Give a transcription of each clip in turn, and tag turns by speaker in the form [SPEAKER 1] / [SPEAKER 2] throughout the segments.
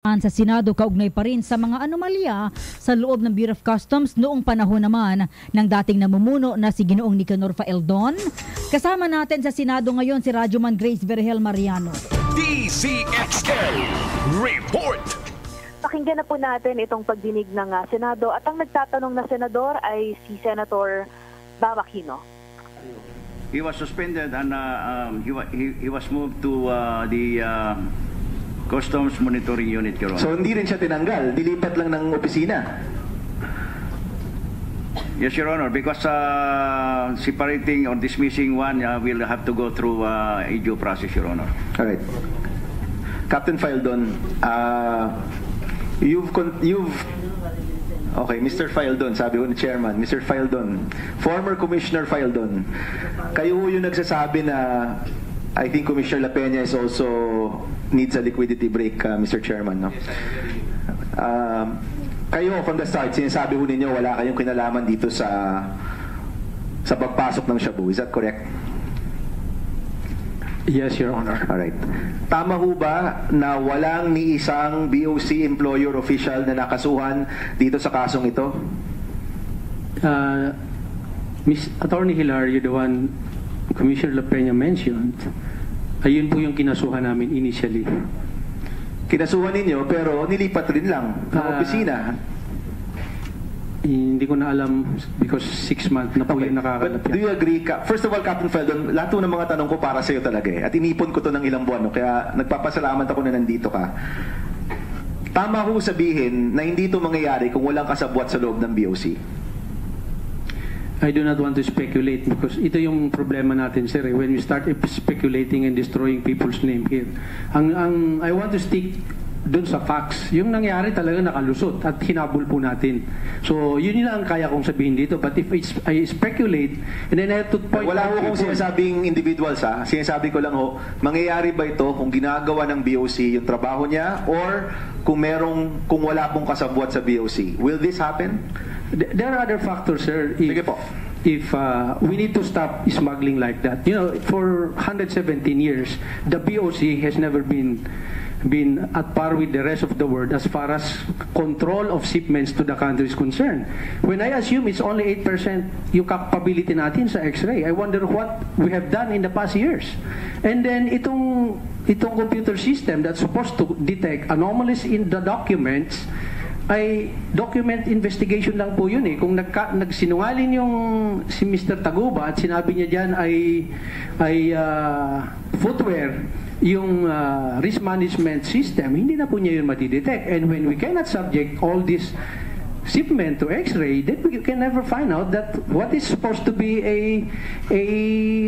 [SPEAKER 1] Sa Senado kaugnay pa rin sa mga anomalya sa loob ng Bureau of Customs noong panahon naman ng dating namumuno na si Ginoong Nicanor Faeldon. Kasama natin sa Senado ngayon si Radyoman Grace Vergel Mariano.
[SPEAKER 2] DCXL Report!
[SPEAKER 3] Pakinggan na po natin itong pagdinig ng Senado at ang nagtatanong na senador ay si Senator Babaquino.
[SPEAKER 4] He was suspended and he was moved to the Customs Monitoring Unit, Your Honor.
[SPEAKER 5] So hindi rin siya tinanggal, dilipat lang ng opisina?
[SPEAKER 4] Yes, Your Honor, because separating or dismissing one will have to go through a due process, Your Honor.
[SPEAKER 5] Alright. Captain Faeldon, okay, Mr. Faeldon, sabi ko ni Chairman, Mr. Faeldon, former Commissioner Faeldon, kayo yung nagsasabi na I think Commissioner La Peña is also needs a liquidity break, Mr. Chairman. No? Kayo from the start, sinasabi ho ninyo wala kayong kinalaman dito sa pagpasok ng Shabu. Is that correct?
[SPEAKER 6] Yes, Your Honor.
[SPEAKER 5] Alright. Tama ho ba na walang ni isang BOC employer official na nakasuhan dito sa kasong ito?
[SPEAKER 6] Miss Attorney Hilario, the one Commissioner La Peña mentioned, ayun po yung kinasuhan namin initially.
[SPEAKER 5] Kinasuhan ninyo pero nilipat rin lang ng opisina.
[SPEAKER 6] Hindi ko na alam because 6 months na po yung nakakalap yan.
[SPEAKER 5] But do you agree? First of all, Captain Faeldon, lahat ng mga tanong ko para sa iyo talaga eh. At inipon ko to ng ilang buwan. No? Kaya nagpapasalamat ako na nandito ka. Tama ho sabihin na hindi ito mangyayari kung walang kasabwat sa loob ng BOC.
[SPEAKER 6] I do not want to speculate because ito yung problema natin, sir. When we start speculating and destroying people's name here. I want to stick dun sa facts. Yung nangyari talaga nakalusot at hinabol po natin. So, yun lang ang kaya kong sabihin dito. But if I speculate, and then I have to point
[SPEAKER 5] wala ho kong sinasabing individuals ha. Sinasabi ko lang ho, mangyayari ba ito kung ginagawa ng BOC yung trabaho niya or kung wala pong kasabwat sa BOC? Will this happen?
[SPEAKER 6] There are other factors, sir.
[SPEAKER 5] Sige po.
[SPEAKER 6] If we need to stop smuggling like that. You know, for 117 years, the BOC has never been at par with the rest of the world as far as control of shipments to the country is concerned. When I assume it's only 8% yung capability natin sa X-ray, I wonder what we have done in the past years. And then itong computer system that's supposed to detect anomalies in the documents ay document investigation lang po yun eh. Kung nagsinungaling yung si Mr. Taguba at sinabi niya dyan ay footwear, yung risk management system, hindi na po niya yun matidetect. And when we cannot subject all this shipment to X-ray, then we can never find out that what is supposed to be a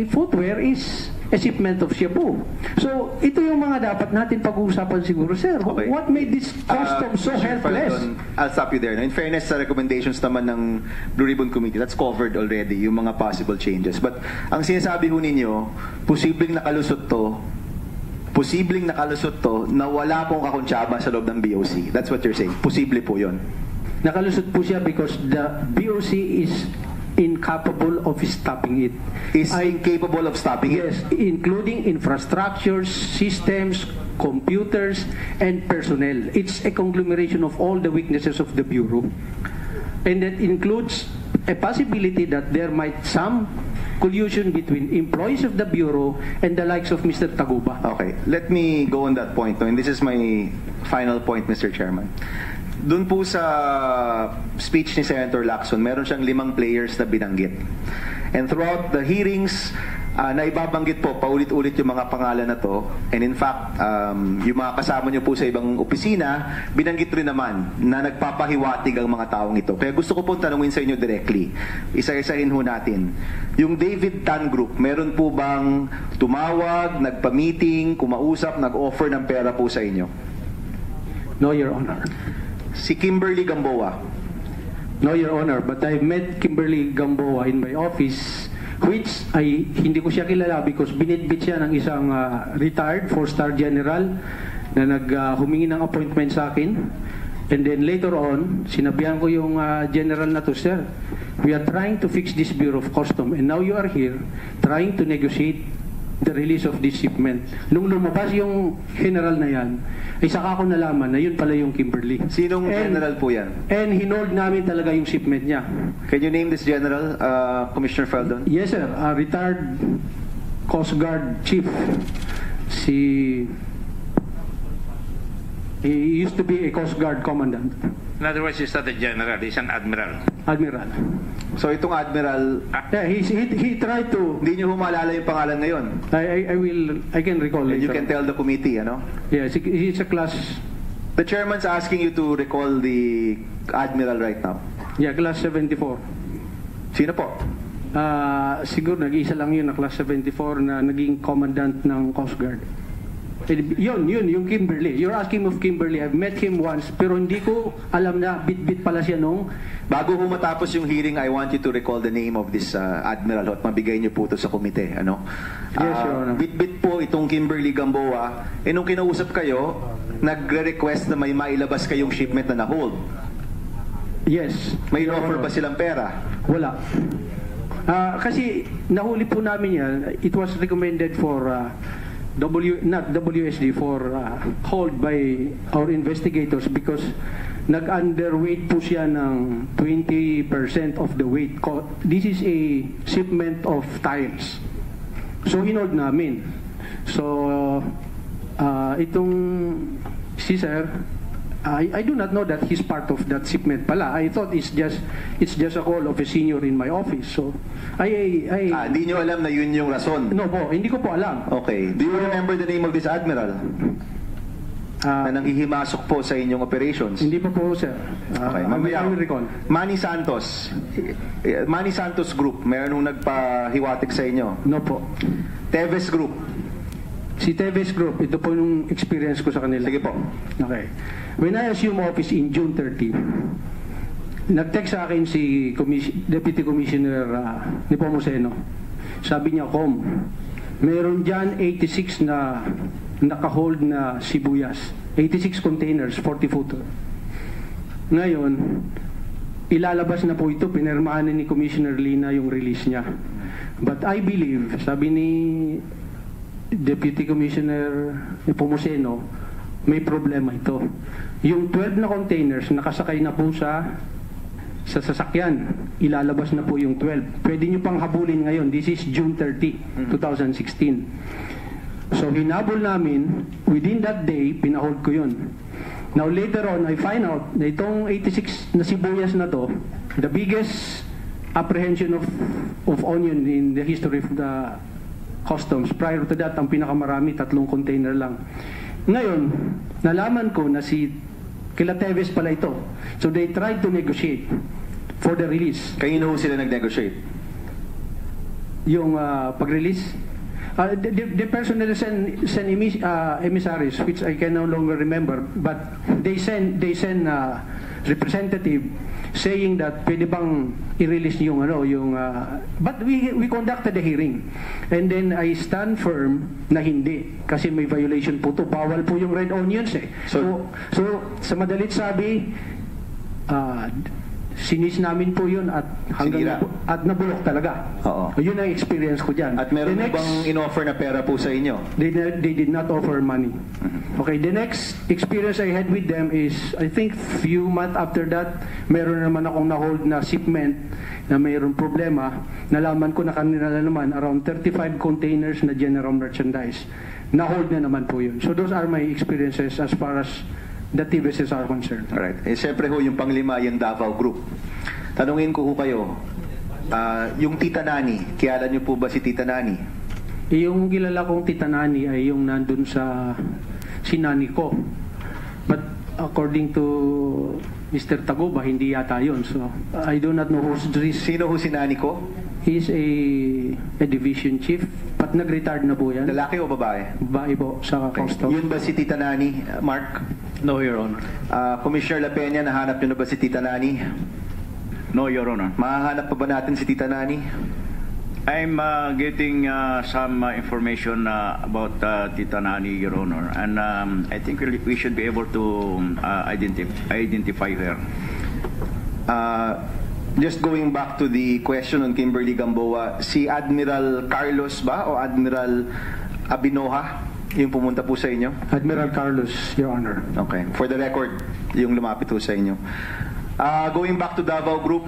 [SPEAKER 6] footwear is a shipment of shabu. So, ito yung mga dapat natin pag-uusapan siguro, sir. Okay. What made this custom so helpless?
[SPEAKER 5] I'll stop you there. In fairness sa recommendations naman ng Blue Ribbon Committee, that's covered already, yung mga possible changes. But ang sinasabi ho ninyo, posibleng nakalusot to na wala pong kakuntsaba sa loob ng BOC. That's what you're saying. Posible po yun.
[SPEAKER 6] Nakalusot po siya because the BOC is incapable of stopping it.
[SPEAKER 5] Is incapable of stopping it?
[SPEAKER 6] Yes, including infrastructures, systems, computers, and personnel. It's a conglomeration of all the weaknesses of the Bureau. And that includes a possibility that there might some collusion between employees of the Bureau and the likes of Mr. Taguba.
[SPEAKER 5] Okay, let me go on that point. And this is my final point, Mr. Chairman. Doon po sa speech ni Senator Lacson, meron siyang 5 players na binanggit. And throughout the hearings, naibabanggit po paulit-ulit yung mga pangalan na to. And in fact, yung mga kasama niyo po sa ibang opisina, binanggit rin naman na nagpapahiwatig ang mga taong ito. Kaya gusto ko po tanungin sa inyo directly. Isa-isahin ho natin. Yung David Tan Group, meron po bang tumawag, nagpa-meeting, kumausap, nag-offer ng pera po sa inyo?
[SPEAKER 6] No, Your Honor.
[SPEAKER 5] Si Kimberly Gamboa.
[SPEAKER 6] No, Your Honor, but I met Kimberly Gamboa in my office, which ay hindi ko siya kilala because binitbit siya ng isang retired 4-star general na humingi ng appointment sa akin. And then later on, sinabihan ko yung general na to, sir, we are trying to fix this Bureau of Customs and now you are here trying to negotiate the release of this shipment. Nung lumabas yung general na yan, ay saka ko nalaman na yun pala yung Kimberly.
[SPEAKER 5] Sinong general po yan?
[SPEAKER 6] And hinold namin talaga yung shipment niya.
[SPEAKER 5] Can you name this general, Commissioner Feldon?
[SPEAKER 6] Yes, sir. Retired Coast Guard Chief. He used to be a Coast Guard commandant.
[SPEAKER 7] In other words, he's not a general, he's an admiral.
[SPEAKER 6] Admiral.
[SPEAKER 5] So itong admiral,
[SPEAKER 6] Yeah, he tried to.
[SPEAKER 5] hindi nyo humalala yung pangalan ngayon.
[SPEAKER 6] I can recall
[SPEAKER 5] And
[SPEAKER 6] later.
[SPEAKER 5] you can tell the committee, ano?
[SPEAKER 6] Yes, he's a class.
[SPEAKER 5] The chairman's asking you to recall the admiral right now.
[SPEAKER 6] Yeah, class 74.
[SPEAKER 5] Sino po?
[SPEAKER 6] Siguro nag-isa lang yun na class 74 na naging commandant ng Coast Guard. Yun, yung Kimberly. You're asking of Kimberly. I've met him once, pero hindi ko alam na bit-bit pala siya nung.
[SPEAKER 5] Bago po matapos yung hearing, I want you to recall the name of this admiral at mabigay niyo po ito sa komite. Ano?
[SPEAKER 6] Yes, Your Honor.
[SPEAKER 5] Bit-bit po itong Kimberly Gamboa. Nung kinausap kayo, nagre-request na may mailabas kayong shipment na na-hold.
[SPEAKER 6] Yes.
[SPEAKER 5] May
[SPEAKER 6] Your
[SPEAKER 5] offer
[SPEAKER 6] Honor.
[SPEAKER 5] ba silang pera?
[SPEAKER 6] Wala. Kasi nahuli po namin yan. It was recommended for not WSD, for hold by our investigators because nag-underweight po siya ng 20% of the weight. This is a shipment of tires. So hinold namin. So itong si Sir, I do not know that he's part of that shipment pala. I thought it's just a call of a senior in my office. So
[SPEAKER 5] Hindi nyo alam na yun yung rason?
[SPEAKER 6] No po, hindi ko po alam.
[SPEAKER 5] Okay. Do you remember the name of this admiral? Na nanghihimasok po sa inyong operations?
[SPEAKER 6] Hindi pa po, sir.
[SPEAKER 5] Okay,
[SPEAKER 6] I will recall.
[SPEAKER 5] Manny Santos. Manny Santos Group, meron nung nagpahiwatig sa inyo?
[SPEAKER 6] No po.
[SPEAKER 5] Teves Group.
[SPEAKER 6] Si Teves Group, ito po yung experience ko sa kanila.
[SPEAKER 5] Sige po.
[SPEAKER 6] Okay. When I assumed office in June 30, nag-text sa akin si Deputy Commissioner Nepomuceno. Sabi niya, meron dyan 86 na naka-hold na sibuyas. 86 containers, 40-footer. Ngayon, ilalabas na po ito, pinirmahan ni Commissioner Lina yung release niya. But I believe, sabi ni Deputy Commissioner Nepomuceno, may problema ito. Yung 12 na containers nakasakay na po sa sasakyan, ilalabas na po yung 12. Pwede nyo pang habulin ngayon. This is June 30, 2016. So hinabol namin, within that day, pinahold ko yun. Now later on, I find out na itong 86 na sibuyas na to, the biggest apprehension of onion in the history of the customs. Prior to that, ang pinakamarami, 3 container lang. Ngayon, nalaman ko na kila Teves pala ito. So they tried to negotiate for the release.
[SPEAKER 5] Kanino sila nag-negotiate?
[SPEAKER 6] Yung pag-release? The personnel send emissaries, which I can no longer remember, but they send representative saying that pwede bang i-release yung but we conducted the hearing, and then I stand firm na hindi, kasi may violation po to, bawal po yung red onions eh. So sa madalit sabi, sinis namin po yun at hanggang at nabulok talaga.
[SPEAKER 5] Oo.
[SPEAKER 6] Yun ang experience ko dyan.
[SPEAKER 5] At meron bang in-offer na pera po sa inyo?
[SPEAKER 6] They did not offer money. Okay, the next experience I had with them is, I think few months after that, meron naman akong na-hold na shipment na mayroong problema. Nalaman ko na kanila naman around 35 containers na general merchandise. Na-hold na naman po yun. So those are my experiences as far as the TVSs are concerned.
[SPEAKER 5] Alright. Siyempre ho, yung panglima, yung Davao Group. Tanungin ko kayo, yung Tita Nani, kilala niyo po ba si Tita Nani?
[SPEAKER 6] Yung kilala kong Tita Nani ay yung nandun sa sinani ko. But according to Mr. Taguba, hindi yata yun. So I do not know who's this.
[SPEAKER 5] Sino ho si Nani ko?
[SPEAKER 6] He's a division chief. But nag-retired na po yan.
[SPEAKER 5] Lalaki o babae?
[SPEAKER 6] Babae po sa Customs.
[SPEAKER 5] Yun ba si Tita Nani, Mark?
[SPEAKER 7] No, Your Honor.
[SPEAKER 5] Commissioner La Peña, nahanap niyo na ba si Tita Nani?
[SPEAKER 4] No, Your Honor.
[SPEAKER 5] Mahahanap pa ba natin si Tita Nani?
[SPEAKER 4] I'm getting some information about Tita Nani, Your Honor, and I think we should be able to identify her.
[SPEAKER 5] Just going back to the question on Kimberly Gamboa, si Admiral Carlos ba o Admiral Abinoha yung pumunta po sa inyo?
[SPEAKER 6] Admiral Carlos, Your Honor.
[SPEAKER 5] Okay. For the record, yung lumapit po sa inyo. Going back to Davao Group,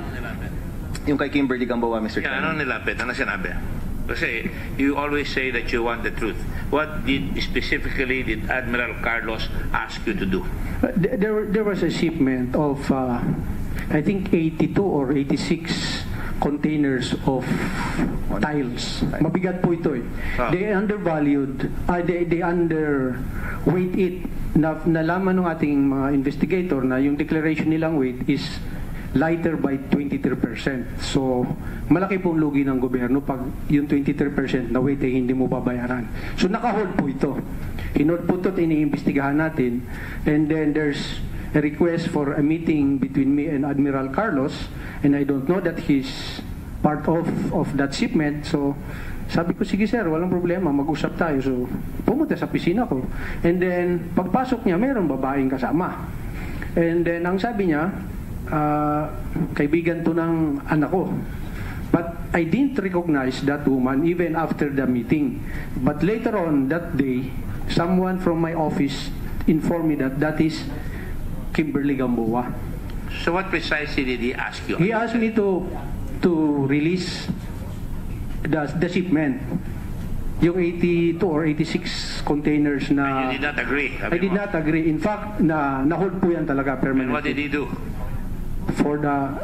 [SPEAKER 5] yung kay Kimberly Gamboa, Mr.
[SPEAKER 7] Ano
[SPEAKER 5] Chairman.
[SPEAKER 7] nilapit? Ano sinabi? Kasi you always say that you want the truth. What specifically did Admiral Carlos ask you to do?
[SPEAKER 6] There was a shipment of, I think, 82 or 86 containers of tiles. Mabigat po ito eh. They undervalued, they underweight it. Nalaman ng ating mga investigator na yung declaration nilang weight is lighter by 23%. So, malaki pong lugi ng gobyerno pag yung 23% na weight ay hindi mo babayaran. So, naka-hold po ito. Hinold po ito at iniimbestigahan natin. And then there's a request for a meeting between me and Admiral Carlos, and I don't know that he's part of that shipment. So, sabi ko, sige sir, walang problema, mag-usap tayo. So, pumunta sa pisina ko. And then, pagpasok niya, mayroong babaeng kasama. And then, ang sabi niya, kaibigan to ng anak ko. But I didn't recognize that woman even after the meeting. But later on that day, someone from my office informed me that that is Kimberly Gamboa.
[SPEAKER 7] So what precisely did he ask you?
[SPEAKER 6] He asked me to release the shipment. Yung 82 or 86 containers na...
[SPEAKER 7] And you did not agree?
[SPEAKER 6] I did not agree. In fact, na-hold po yan talaga permanently.
[SPEAKER 7] And what did he do?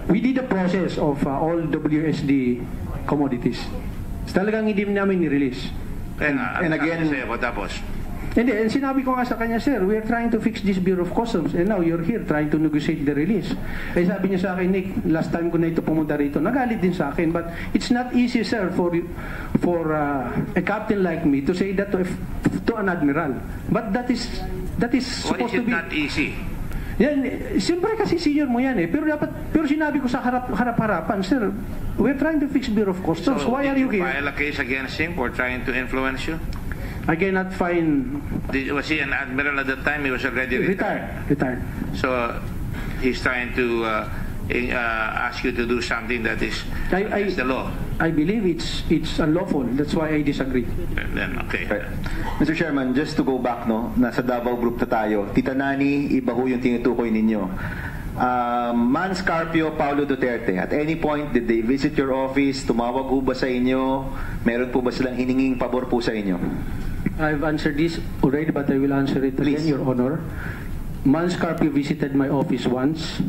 [SPEAKER 6] We did the process of all WSD commodities. Talagang hindi namin ni-release.
[SPEAKER 5] And again,
[SPEAKER 7] tapos?
[SPEAKER 6] Hindi, and sinabi ko nga sa kanya, sir, we are trying to fix this Bureau of Customs and now you're here trying to negotiate the release. Eh sabi niya sa akin, Nick, last time ko na ito pumunta rito, nagalit din sa akin, but it's not easy, sir, for a captain like me to say that to an admiral. But that is supposed to be...
[SPEAKER 7] Why is it not easy?
[SPEAKER 6] Yan, siyempre kasi senior mo yan eh. Pero sinabi ko sa harap-harapan, sir, we're trying to fix Bureau of Customs.
[SPEAKER 7] So,
[SPEAKER 6] why are you here?
[SPEAKER 7] Did you file a case against him for trying to influence you?
[SPEAKER 6] I cannot find...
[SPEAKER 7] Was he an admiral at that time? He was already
[SPEAKER 6] Retired.
[SPEAKER 7] So, he's trying to ask you to do something that is against the law.
[SPEAKER 6] I believe it's unlawful. That's why I disagree.
[SPEAKER 7] Then, okay.
[SPEAKER 5] Right. Mr. Chairman, just to go back, no, nasa Davao Group na tayo. Tita Nani, iba ho yung tinutukoy ninyo. Mans Carpio, Paulo Duterte, at any point, did they visit your office? Tumawag ho ba sa inyo? Meron po ba silang hininging pabor po sa inyo?
[SPEAKER 6] I've answered this already, but I will answer it
[SPEAKER 5] Please.
[SPEAKER 6] again, Your Honor. Mans Carpio visited my office once,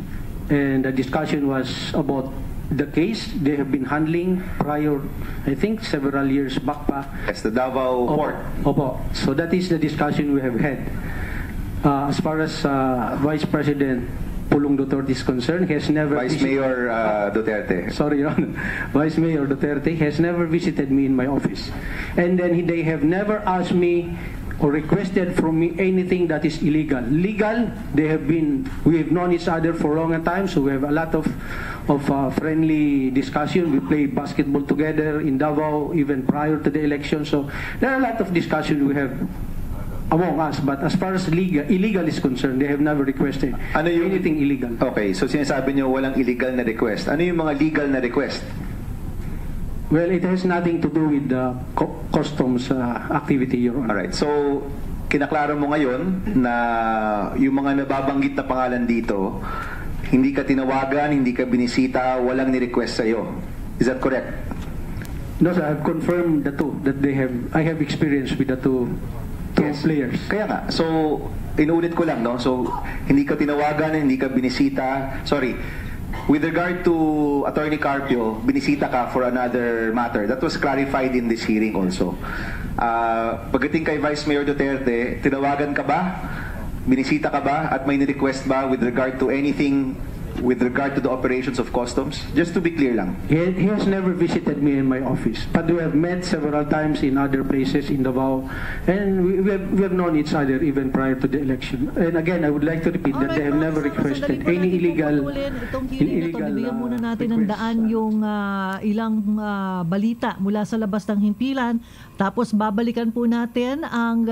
[SPEAKER 6] and the discussion was about the case they have been handling prior, I think, several years back pa.
[SPEAKER 5] Yes, the Davao Port.
[SPEAKER 6] Opo. So that is the discussion we have had. As far as Vice President Pulong Duterte is concerned, he has never...
[SPEAKER 5] Vice Mayor Duterte.
[SPEAKER 6] Sorry, Your Honor. Vice Mayor Duterte has never visited me in my office. And then they have never asked me or requested from me anything that is illegal. Legal, we have known each other for a long time, so we have a lot of friendly discussion. We play basketball together in Davao even prior to the election. So there are a lot of discussion we have among us, but as far as illegal is concerned, they have never requested anything illegal.
[SPEAKER 5] Okay, so sinasabi niyo walang illegal na request. Ano yung mga legal na request?
[SPEAKER 6] Well, it has nothing to do with the customs activity, Your Honor.
[SPEAKER 5] Alright, so kinaklaro mo ngayon na yung mga nababanggit na pangalan dito, hindi ka tinawagan, hindi ka binisita, walang ni-request sa'yo. Is that correct?
[SPEAKER 6] No, sir, I've confirmed the two, that I have experience with the two players.
[SPEAKER 5] Kaya nga, so inulit ko lang, no? So hindi ka tinawagan, hindi ka binisita. Sorry. With regard to Attorney Carpio, binisita ka for another matter. That was clarified in this hearing also. Pagdating kay Vice Mayor Duterte, tinawagan ka ba? Binisita ka ba? At may ni-request ba with regard to anything with regard to the operations of customs? Just to be clear lang.
[SPEAKER 6] He has never visited me in my office, but we have met several times in other places in Davao, and we have known each other even prior to the election. And again, I would like to repeat that they have never requested any illegal
[SPEAKER 8] Bibigyan muna natin ng daan yung ilang balita mula sa labas ng himpilan, tapos babalikan po natin ang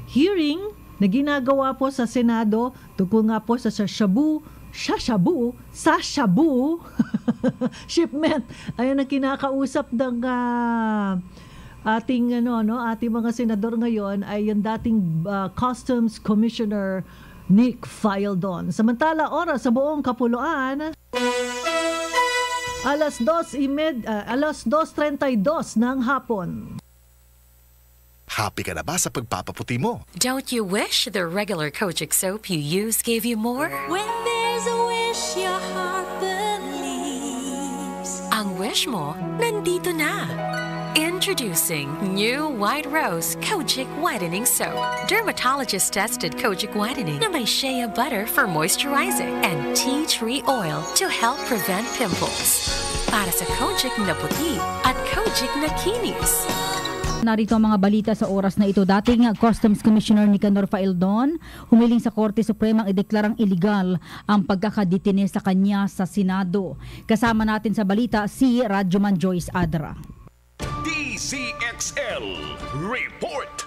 [SPEAKER 8] hearing na ginagawa po sa Senado tungkol nga po sa shabu shipment. Ayan ang kinakausap ng ating ating mga senador ngayon ay yung dating Customs Commissioner Nick Fayaldon. Samantala, oras sa buong kapuluan, alas 2:32 ng hapon.
[SPEAKER 2] Happy ka na ba sa pagpapaputi mo?
[SPEAKER 9] Don't you wish the regular Kojic soap you use gave you more?
[SPEAKER 10] When there's a wish your heart believes.
[SPEAKER 9] Ang wish mo, nandito na. Introducing new White Rose Kojic Whitening Soap. Dermatologist-tested Kojic Whitening na may shea butter for moisturizing and tea tree oil to help prevent pimples. Para sa Kojic na puti at Kojic na kinis.
[SPEAKER 1] Narito ang mga balita sa oras na ito. Dating Customs Commissioner Nicanor Faeldon humiling sa Korte Supremang ideklarang illegal ang pagkakadetine sa kanya sa Senado. Kasama natin sa balita si Radyoman Joyce Adra.
[SPEAKER 2] DCXL Report.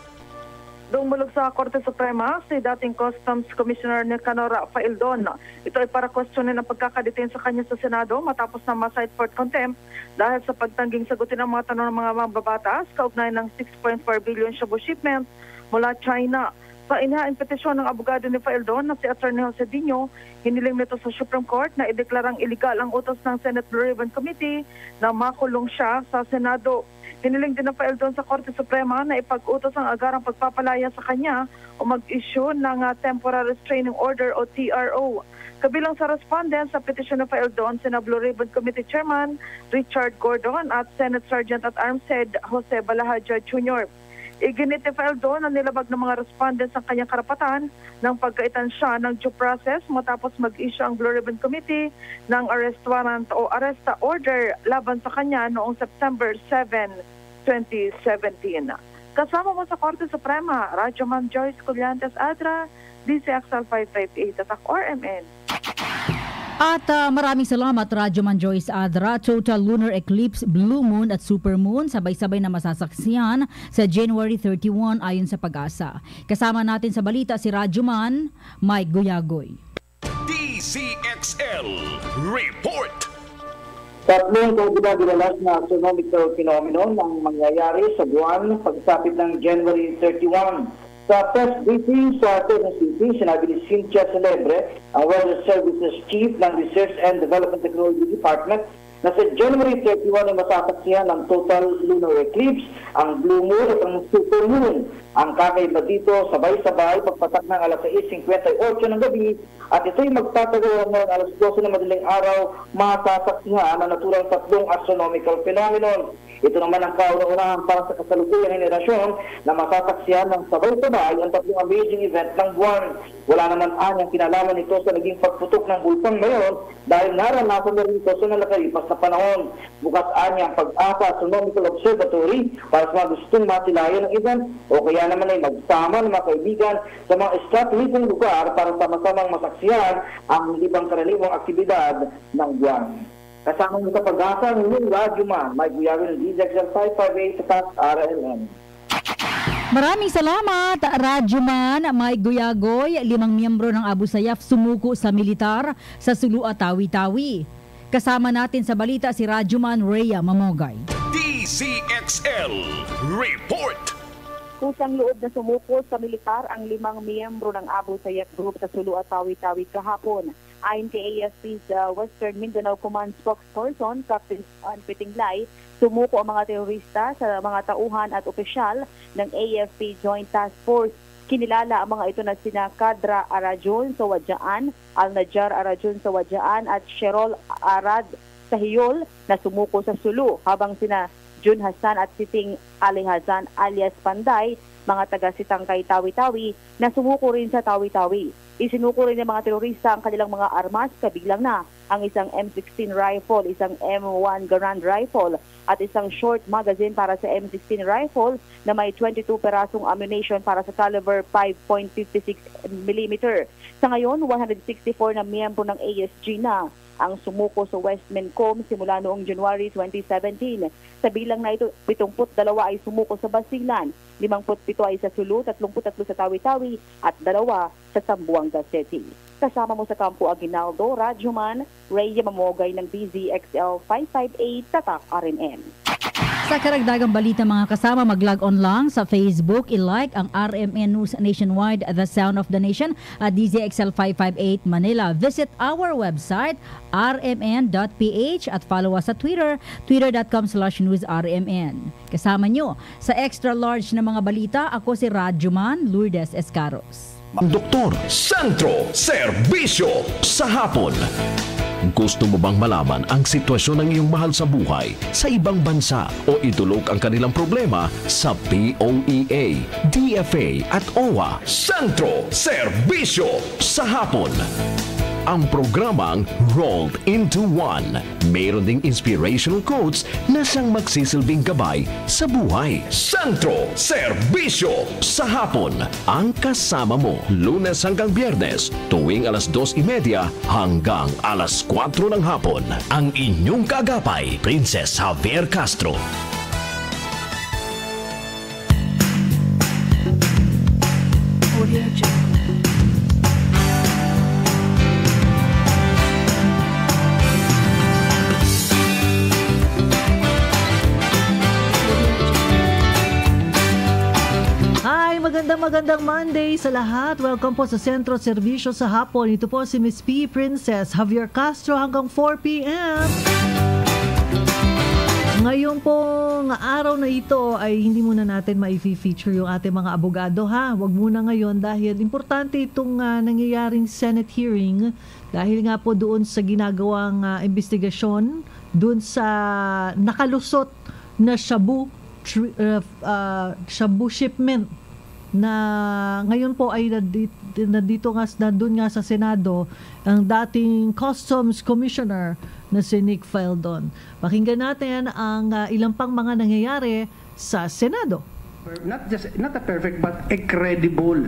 [SPEAKER 3] Dumulog sa Korte Suprema si dating Customs Commissioner Nicanor Faeldon. Ito ay para questionin ang pagkakadetain sa kanya sa Senado matapos na ma-cite for contempt dahil sa pagtangging sagutin ang mga tanong ng mga mambabatas kaugnay ng 6.4 billion shabu shipment mula China. Sa inihaing petisyon ng abogado ni Faeldon na si Attorney Jose Dino, hiniling nito sa Supreme Court na ideklarang illegal ang utos ng Senate Blue Ribbon Committee na makulong siya sa Senado. Hiniling din ng Faeldon sa Korte Suprema na ipag-utos ang agarang pagpapalaya sa kanya o mag-issue ng Temporary Restraining Order o TRO. Kabilang sa respondent sa petisyon ng Faeldon, sina Blue Ribbon Committee Chairman Richard Gordon at Senate Sergeant at Arms Head Jose Balahaja Jr. Iginit ni Faeldon na nilabag ng mga respondents ang kanyang karapatan nang pagkaitan siya ng due process matapos mag-issue ang Blue Ribbon Committee ng arrest warrant o arresta order laban sa kanya noong September 7, 2017. Kasama mo sa Korte Suprema, Radyoman Joyce Collantes Adra, DCXL 558 at RMN.
[SPEAKER 1] At maraming salamat Radyoman Joyce Adra. Total lunar eclipse, blue moon at supermoon sabay-sabay na masasaksihan sa January 31 ayon sa Pag-asa. Kasama natin sa balita si Radyoman Mike Guyagoy.
[SPEAKER 2] DCXL Report.
[SPEAKER 11] Tatlong kaugida-gilalas na astronomical phenomenon ang mangyayari sa buwan pagsapit ng January 31. Sa press briefing sa Quezon City, sinabi ni Cynthia Celebre, ang Weather Services Chief ng Research and Development Technology Department, na sa January 31 ay masasaksihan ng total lunar eclipse, ang blue moon at ang super moon. Ang kakaiba dito, sabay-sabay, pagpatak ng alas 6:58 ng gabi, at ito'y magtatagal ng alas 12 ng madaling araw, masasaksihan ang naturang tatlong astronomical phenomenon. Ito naman ang kauna-unahan para sa kasalukuyang henerasyon na masasaksihan ng sabay-sabay ang tatlong amazing event ng buwan. Wala naman anyang kinalaman ito sa naging pagputok ng bulkang ngayon dahil naranasan na rin ito sa nakalipas na panahon. Bukas anyang Pag-asa Astronomical Observatory para sa mga gustong masilayan ng event o kaya naman ay magsama ng mga kaibigan sa mga estratehikong lugar para sama-samang masaksihan ang ibang karaniwang aktibidad ng buwan. Kasama mo sa Pag-asa ng Radyoman, Mike Guyagoy ng DZXL 558 sa RLN.
[SPEAKER 1] Maraming salamat Radyoman Mike Guyagoy. 5 miyembro ng Abu Sayyaf sumuko sa militar sa Sulu at Tawi-Tawi. Kasama natin sa balita si Radyoman Rhea Mamogay.
[SPEAKER 2] DCXL Report.
[SPEAKER 3] Kusang loob na sumuko sa militar ang 5 miyembro ng Abu Sayyaf Group sa Sulu at Tawi-Tawi kahapon. Ayon kay AFP's Western Mindanao Command spokesperson, Captain Pitinglay, sumuko ang mga terorista sa mga tauhan at opisyal ng AFP Joint Task Force. Kinilala ang mga ito na sina Kadra Arajon sa Wadyaan, Al-Najjar Arajon sa Wadyaan at Sherol Arad sa Hiyol na sumuko sa Sulu, habang sina Jun Hassan at Siting Ali Hazan alias Panday, mga taga-sitang kay Tawi-Tawi, na sumuko rin sa Tawi-Tawi. Isinuko rin ng mga terorista ang kanilang mga armas, kabilang na ang isang M16 rifle, isang M1 Garand rifle at isang short magazine para sa M16 rifle na may 22 perasong ammunition para sa caliber 5.56 mm. Sa ngayon, 164 na miyembro ng ASG na ang sumuko sa West Mencom simula noong January 2017. Sa bilang na ito, 72 ay sumuko sa Basilan, 57
[SPEAKER 12] 7 ay sa Sulu, 33 sa Tawi-Tawi at 2 sa Zamboanga City. Kasama mo sa Campo Aguinaldo, Radyoman, Ray Mamogay ng BZXL 558 Tatak RMN.
[SPEAKER 1] Sa karagdagang balita mga kasama, mag-log on lang sa Facebook, i-like ang RMN News Nationwide, The Sound of the Nation at DZXL 558 Manila. Visit our website, rmn.ph at follow us sa Twitter, twitter.com/newsrmn. Kasama nyo sa extra large na mga balita, ako si Radyoman Lourdes Escaros.
[SPEAKER 13] Doktor Centro, Serbisyo sa hapon. Gusto mo bang malaman ang sitwasyon ng iyong mahal sa buhay sa ibang bansa o itulog ang kanilang problema sa POEA, DFA at OWA? Centro, Serbisyo sa hapon. Ang programang Rolled into One. Mayroon ding inspirational quotes na siyang magsisilbing gabay sa buhay. Centro, Serbisyo sa hapon. Ang kasama mo, Lunes hanggang Biyernes, tuwing alas 2:30 hanggang alas 4 ng hapon. Ang inyong kaagapay, Princess Javier Castro.
[SPEAKER 8] Magandang Monday sa lahat. Welcome po sa Centro Serbisyo sa hapon. Ito po si Miss P. Princess Javier Castro hanggang 4 p.m. Ngayon pong araw na ito ay hindi muna natin ma-feature yung ating mga abogado ha. Huwag muna ngayon dahil importante itong nangyayaring Senate hearing dahil nga po doon sa ginagawang investigasyon doon sa nakalusot na shabu shipment na ngayon po ay nandito nga nandun nga sa Senado ang dating Customs Commissioner na si Nick Fieldon. Pakinggan natin ang ilang pang mga nangyayari sa Senado.
[SPEAKER 6] Not a perfect but a credible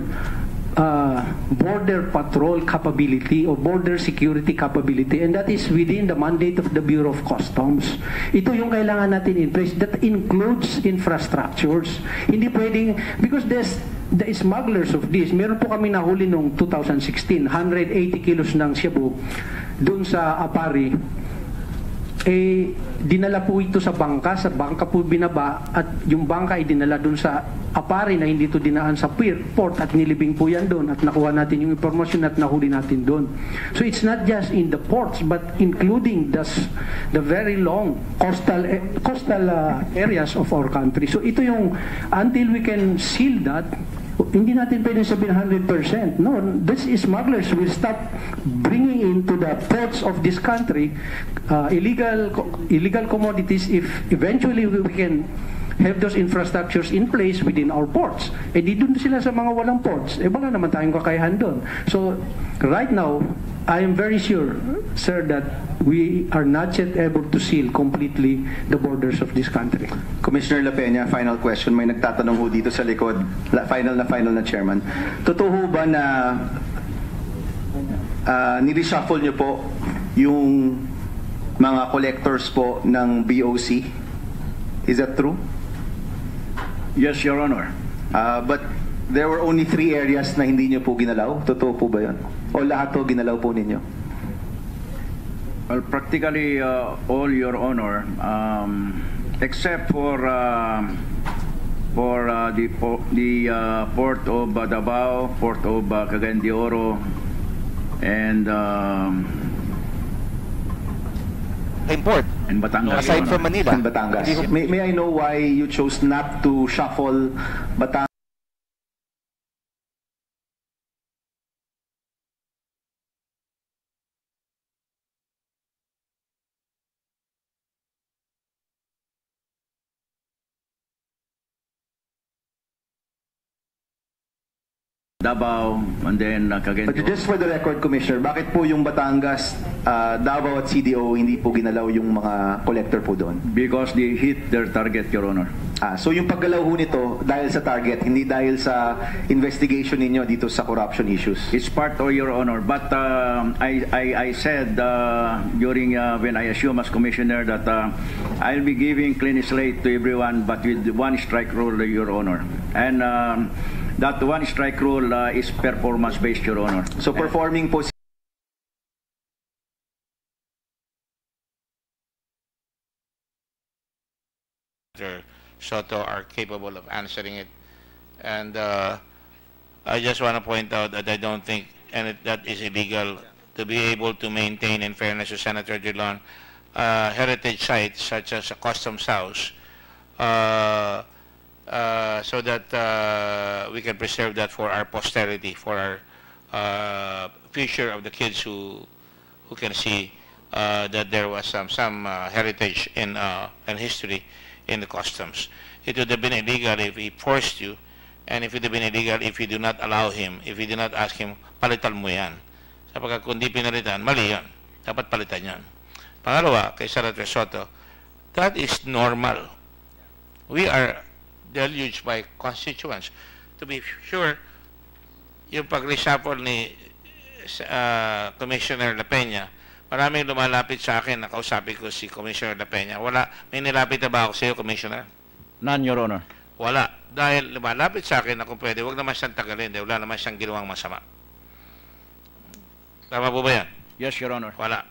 [SPEAKER 6] border patrol capability or border security capability, and that is within the mandate of the Bureau of Customs. Ito yung kailangan natin in place. That includes infrastructures. Hindi pwedeng, because the smugglers of this, meron po kami nahuli noong 2016, 180 kilos ng shabu doon sa Apari. Dinala po ito sa bangka po binaba at yung bangka ay dinala doon sa Apari na hindi ito dinaan sa port at nilibing po yan doon at nakuha natin yung informasyon at nahuli natin doon. So it's not just in the ports but including the very long coastal areas of our country. So ito yung, until we can seal that, hindi natin pwedeng sabihin 100%. No, these smugglers will stop bringing into the ports of this country illegal commodities if eventually we can have those infrastructures in place within our ports. Di doon sila sa mga walang ports. Wala naman tayong kakayahan doon. So, right now, I am very sure, sir, that we are not yet able to seal completely the borders of this country.
[SPEAKER 5] Commissioner La Peña, final question. May nagtatanong ho dito sa likod. Final na chairman. Totoo ho ba na nireshuffle nyo po yung mga collectors po ng BOC? Is that true?
[SPEAKER 4] Yes, Your Honor.
[SPEAKER 5] But there were only 3 areas na hindi nyo po ginalaw? Totoo po ba yun? O lahat po ginalaw po ninyo?
[SPEAKER 4] Well, practically all, Your Honor, except for the port of Davao, port of Cagayan de Oro, and
[SPEAKER 14] import
[SPEAKER 4] in Batangas.
[SPEAKER 14] Aside from Manila.
[SPEAKER 5] In Batangas. May I know why you chose not to shuffle Batangas?
[SPEAKER 4] Davao, and then Cagayan de Oro.
[SPEAKER 5] But just for the record, Commissioner, bakit po yung Batangas, Davao at CDO hindi po ginalaw yung mga collector po doon?
[SPEAKER 4] Because they hit their target, Your Honor.
[SPEAKER 5] So yung paggalaw ho nito dahil sa target, hindi dahil sa investigation ninyo dito sa corruption issues.
[SPEAKER 4] It's part of your honor. But I said during when I assumed as commissioner that I'll be giving clean slate to everyone, but with one strike rule, your honor. And that one strike rule is performance based, your honor.
[SPEAKER 5] So performing po
[SPEAKER 7] Soto are capable of answering it. And I just want to point out that I don't think that is illegal to be able to maintain, in fairness to Senator Dillon, heritage sites such as a customs house so that we can preserve that for our posterity, for our future of the kids who can see that there was some heritage and history in the customs. It would have been illegal if he forced you, and if it would have been illegal if you do not allow him, if you do not ask him, palitan mo yan. Sapagkat kung di pinalitan, mali yan. Dapat palitan yan. Pangalawa, kay Senator Soto, that is normal. We are deluged by constituents. To be sure, yung pag-reshuffle ni Commissioner La Peña, maraming lumalapit sa akin, nakausapin ko si Commissioner La Peña. Wala, may nilapit na ba ako sa iyo, Commissioner?
[SPEAKER 4] None, your honor.
[SPEAKER 7] Wala. Dahil lumalapit sa akin na kung pwede, huwag naman siyang tagalin, dahil wala naman siyang ginawang masama. Tama po ba yan?
[SPEAKER 4] Yes, your honor.
[SPEAKER 7] Wala.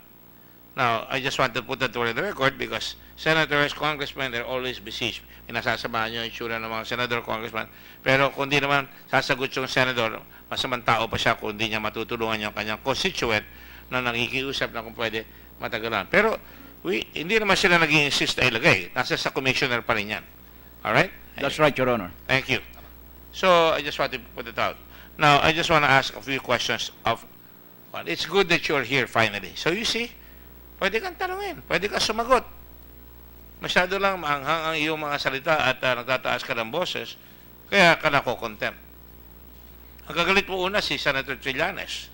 [SPEAKER 7] Now, I just want to put that on the record because senators, congressmen, they're always besieged. Pinasasamahan nyo yung itsura ng mga senador, congressman. Pero kung di naman sasagot yung senador, masamang tao pa siya kung di niya matutulungan yung kanyang constituent na nakikiusap na kung pwede matagalan. Pero hindi naman sila nag-i-insist na ilagay. Nasa sa commissioner pa rin yan. Alright?
[SPEAKER 4] That's right, your honor.
[SPEAKER 7] Thank you. So, I just want to put it out. Now, I just want to ask a few questions of, well, it's good that you're here finally. So, you see, pwede kang tanungin, pwede kang sumagot. Masyado lang maanghang ang iyong mga salita at nagtataas ka ng boses, kaya ka nako-contempt. Ang kagalit mo una si Senator Trillanes.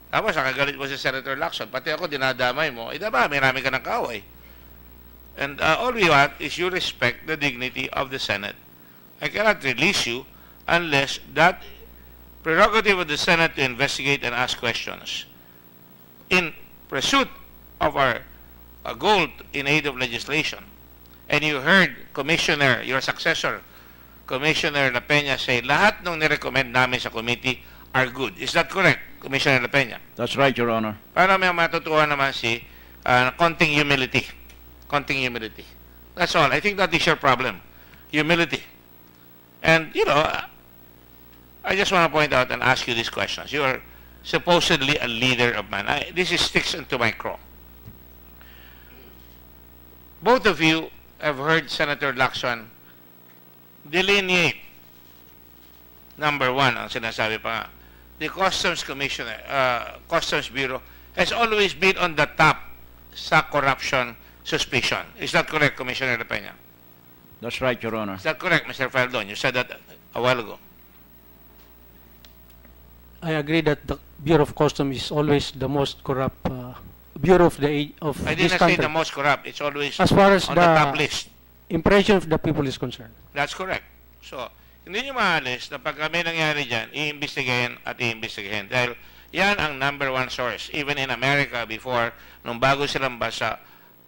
[SPEAKER 7] Tapos ang kagalit mo si Senator Lacson, pati ako dinadamay mo, diba, may rami ka ng kaaway. And all we want is you respect the dignity of the Senate. I cannot release you unless that prerogative of the Senate to investigate and ask questions in pursuit of our goal in aid of legislation. And you heard Commissioner, your successor, Commissioner La Peña say, lahat ng nirecommend namin sa committee are good. Is that correct, Commissioner La Peña?
[SPEAKER 4] That's right, your honor.
[SPEAKER 7] Para may matutuwa naman si konting humility. Konting humility. That's all. I think that is your problem. Humility. And, you know, I just want to point out and ask you these questions. You are supposedly a leader of man. This is sticks into my craw. Both of you have heard Senator Lacson delineate, number one, ang sinasabi pa nga, the Customs Commissioner, Customs Bureau has always been on the top sa corruption suspicion. Is that correct, Commissioner La Peña?
[SPEAKER 4] That's right, your honor.
[SPEAKER 7] Is that correct, Mr. Faldon? You said that a while ago.
[SPEAKER 6] I agree that the Bureau of Customs is always the most corrupt bureau of
[SPEAKER 7] I
[SPEAKER 6] this
[SPEAKER 7] didn't say
[SPEAKER 6] country.
[SPEAKER 7] the most corrupt. It's always
[SPEAKER 6] As far as
[SPEAKER 7] on the top list.
[SPEAKER 6] impression of the people is concerned.
[SPEAKER 7] That's correct. So, hindi nyo maalis na pag may nangyari dyan, iimbestigahin at iimbestigahin. Dahil yan ang number one source. Even in America before, nung bago silang basa,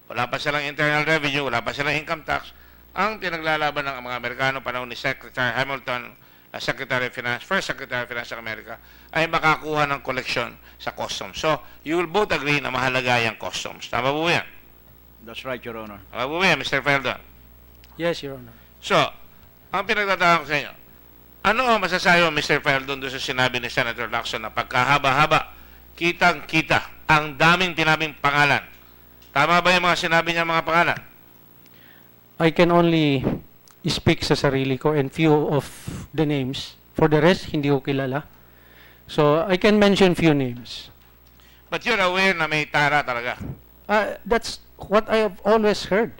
[SPEAKER 7] wala pa silang internal revenue, wala pa silang income tax, ang pinaglalaban ng mga Amerikano panahon ni Secretary Hamilton, Secretary of Finance, first Secretary of Finance ng Amerika, ay makakuha ng collection sa customs. So, you will both agree na mahalaga yung customs. Tama po yan?
[SPEAKER 4] That's right, your honor.
[SPEAKER 7] Tama po yan, Mr. Feldon?
[SPEAKER 6] Yes, Your Honor.
[SPEAKER 7] So, ang pinagtataka ko sa inyo, ano ang masasabi mo, Mr. Feldon, doon sa sinabi ni Senator Lacson na pagkahaba-haba, kitang-kita, ang daming tinabing pangalan. Tama ba yung mga sinabi niya mga pangalan?
[SPEAKER 6] I can only speak sa sarili ko and few of the names. For the rest, hindi ko kilala. So, I can mention few names.
[SPEAKER 7] But you're aware na may tara talaga.
[SPEAKER 6] That's what I have always heard.